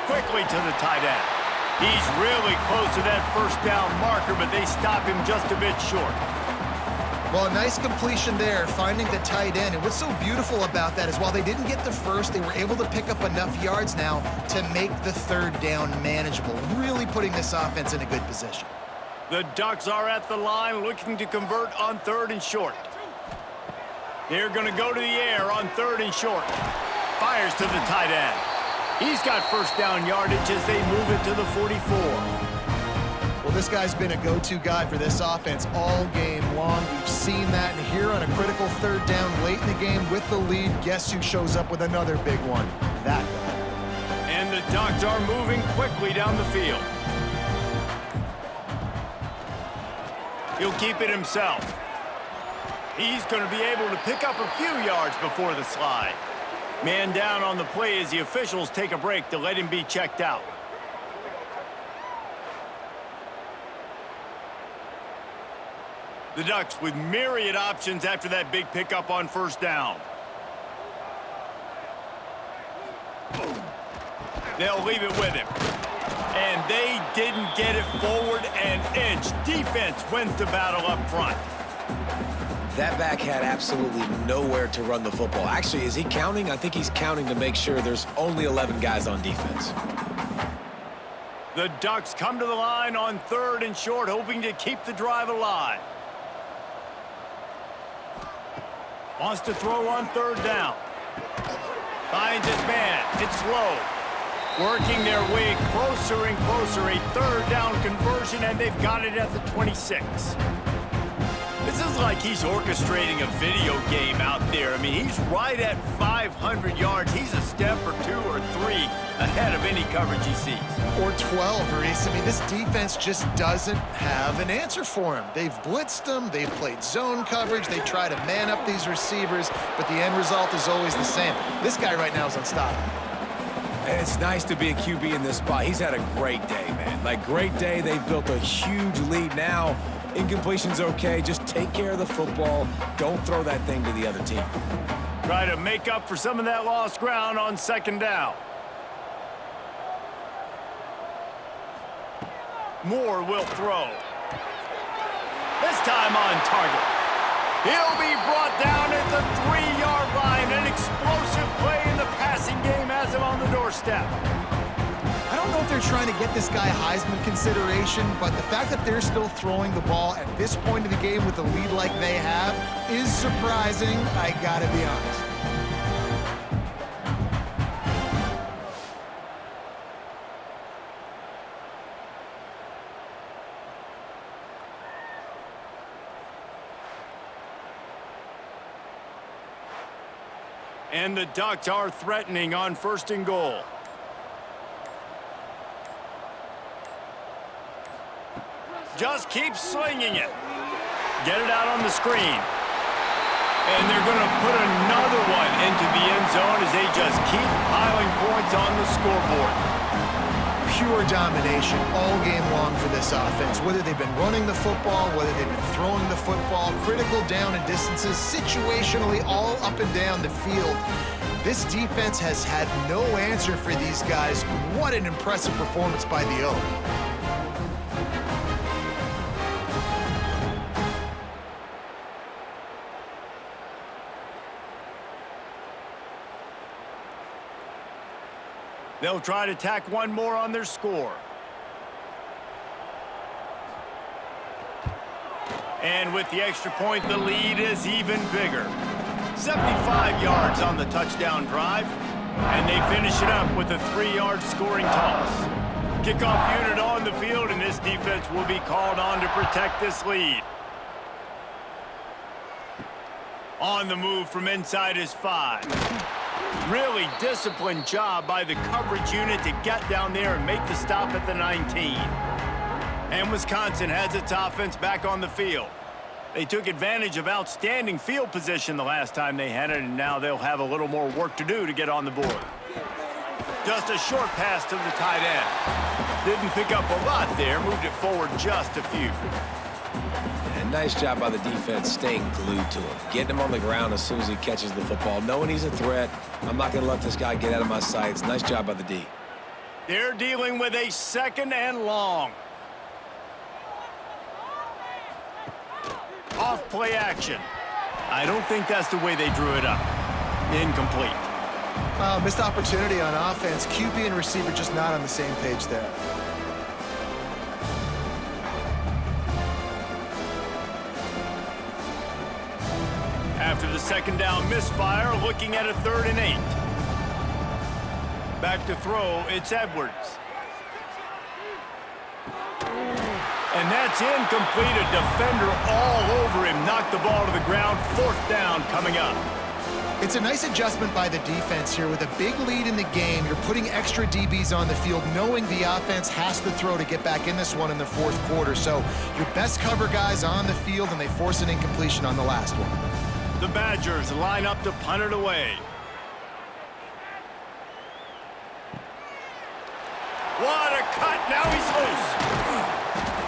Speaker 1: Quickly to the tight end. He's really close to that 1st down marker, but they stop him just a bit short.
Speaker 2: Well, a nice completion there, finding the tight end. And what's so beautiful about that is while they didn't get the first, they were able to pick up enough yards now to make the 3rd down manageable, really putting this offense in a good position.
Speaker 1: The Ducks are at the line looking to convert on 3rd and short. They're going to go to the air on 3rd and short. Fires to the tight end. He's got 1st down yardage as they move it to the 44.
Speaker 2: Well, this guy's been a go-to guy for this offense all game long. We've seen that, and here on a critical 3rd down late in the game with the lead, guess who shows up with another big one? That guy.
Speaker 1: And the Ducks are moving quickly down the field. He'll keep it himself. He's going to be able to pick up a few yards before the slide. Man down on the play as the officials take a break to let him be checked out. The Ducks with myriad options after that big pickup on 1st down. They'll leave it with him. And they didn't get it forward an inch. Defense wins the battle up front.
Speaker 3: That back had absolutely nowhere to run the football. Actually, is he counting? I think he's counting to make sure there's only 11 guys on defense.
Speaker 1: The Ducks come to the line on 3rd and short, hoping to keep the drive alive. Wants to throw on 3rd down. Finds his man. It's low. Working their way closer and closer, a third down conversion, and they've got it at the 26. This is like he's orchestrating a video game out there. I mean, he's right at 500 yards. He's a step or 2 or 3 ahead of any coverage he sees.
Speaker 2: Or 12, Reese. I mean, this defense just doesn't have an answer for him. They've blitzed them. They've played zone coverage. They try to man up these receivers, but the end result is always the same. This guy right now is unstoppable.
Speaker 3: And it's nice to be a QB in this spot. He's had a great day, man. Like, great day. They've built a huge lead now. Incompletion's okay. Just take care of the football. Don't throw that thing to the other team.
Speaker 1: Try to make up for some of that lost ground on second down. Moore will throw. This time on target. He'll be brought down at the 3-yard line. An explosive play in the passing game has him on the doorstep.
Speaker 2: I don't know if they're trying to get this guy Heisman consideration, but the fact that they're still throwing the ball at this point of the game with a lead like they have is surprising, I gotta be honest.
Speaker 1: And the Ducks are threatening on 1st and goal. Just keep slinging it. Get it out on the screen. And they're going to put another one into the end zone as they just keep piling points on the scoreboard.
Speaker 2: Pure domination all game long for this offense. Whether they've been running the football, whether they've been throwing the football, critical down and distances, situationally all up and down the field. This defense has had no answer for these guys. What an impressive performance by the O.
Speaker 1: They'll try to tack one more on their score. And with the extra point, the lead is even bigger. 75 yards on the touchdown drive, and they finish it up with a 3-yard scoring toss. Kickoff unit on the field, and this defense will be called on to protect this lead. On the move from inside his 5. Really disciplined job by the coverage unit to get down there and make the stop at the 19. And Wisconsin has its offense back on the field. They took advantage of outstanding field position the last time they had it, and now they'll have a little more work to do to get on the board. Just a short pass to the tight end. Didn't pick up a lot there, moved it forward just a few.
Speaker 3: And nice job by the defense staying glued to him. Getting him on the ground as soon as he catches the football. Knowing he's a threat, I'm not going to let this guy get out of my sights. Nice job by the D.
Speaker 1: They're dealing with a 2nd and long. Off play action. I don't think that's the way they drew it up. Incomplete.
Speaker 2: Missed opportunity on offense. QB and receiver just not on the same page there.
Speaker 1: After the 2nd down misfire, looking at a 3rd and 8. Back to throw, it's Edwards. And that's incomplete. A defender all over him. Knocked the ball to the ground. 4th down coming up.
Speaker 2: It's a nice adjustment by the defense here. With a big lead in the game, you're putting extra DBs on the field, knowing the offense has to throw to get back in this one in the 4th quarter. So your best cover guys on the field, and they force an incompletion on the last one.
Speaker 1: The Badgers line up to punt it away. What a cut. Now he's loose.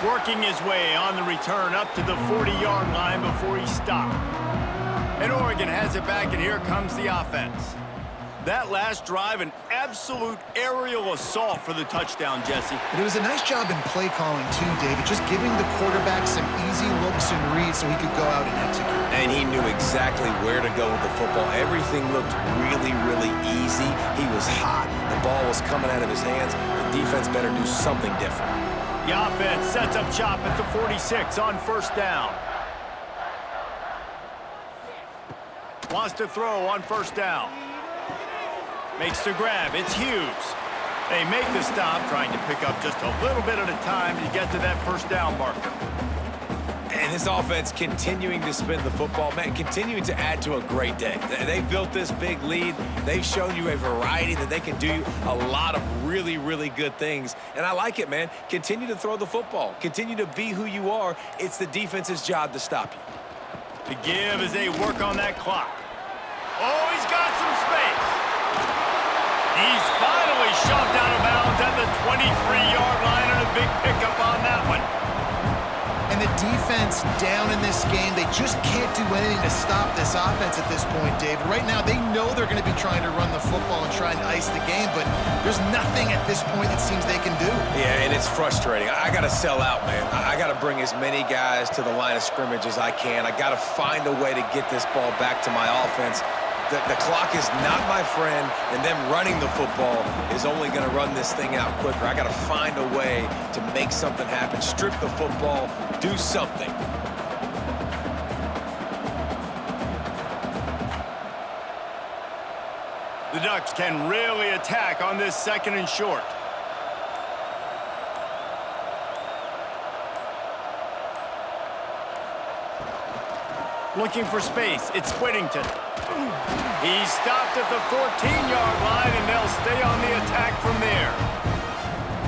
Speaker 1: Working his way on the return up to the 40-yard line before he stopped. And Oregon has it back, and here comes the offense. That last drive, an absolute aerial assault for the touchdown, Jesse.
Speaker 2: But it was a nice job in play calling too, David, just giving the quarterback some easy looks and reads so he could go out and execute.
Speaker 3: And he knew exactly where to go with the football. Everything looked really, really easy. He was hot. The ball was coming out of his hands. The defense better do something different.
Speaker 1: The offense sets up shop at the 46 on 1st down. Wants to throw on 1st down. Makes the grab. It's Hughes. They make the stop, trying to pick up just a little bit at a time to get to that first down marker.
Speaker 3: And this offense continuing to spin the football, man, continuing to add to a great day. They've built this big lead. They've shown you a variety that they can do a lot of really, really good things. And I like it, man. Continue to throw the football. Continue to be who you are. It's the defense's job to stop you.
Speaker 1: The give as they work on that clock. Oh, he's got some space. He's finally shoved out of bounds at the 23-yard line, and a big pickup on that one.
Speaker 2: And the defense down in this game, they just can't do anything to stop this offense at this point, David. Right now, they know they're going to be trying to run the football and try and ice the game, but there's nothing at this point that seems they can do.
Speaker 3: Yeah, and it's frustrating. I got to sell out, man. I got to bring as many guys to the line of scrimmage as I can. I got to find a way to get this ball back to my offense. The clock is not my friend, and them running the football is only going to run this thing out quicker. I got to find a way to make something happen, strip the football, do something.
Speaker 1: The Ducks can really attack on this 2nd and short. Looking for space, it's Whittington. He's stopped at the 14-yard line, and they'll stay on the attack from there.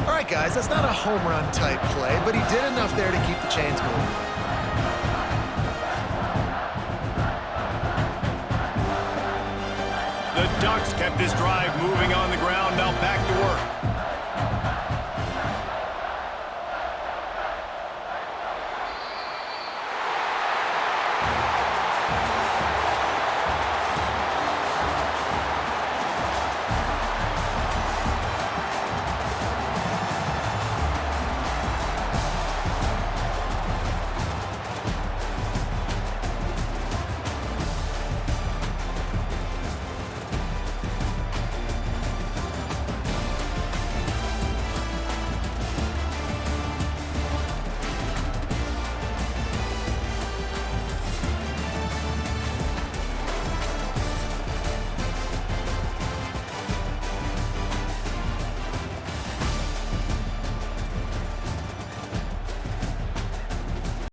Speaker 2: All right, guys, that's not a home run type play, but he did enough there to keep the chains moving.
Speaker 1: The Ducks kept this drive moving on the ground, now back to work.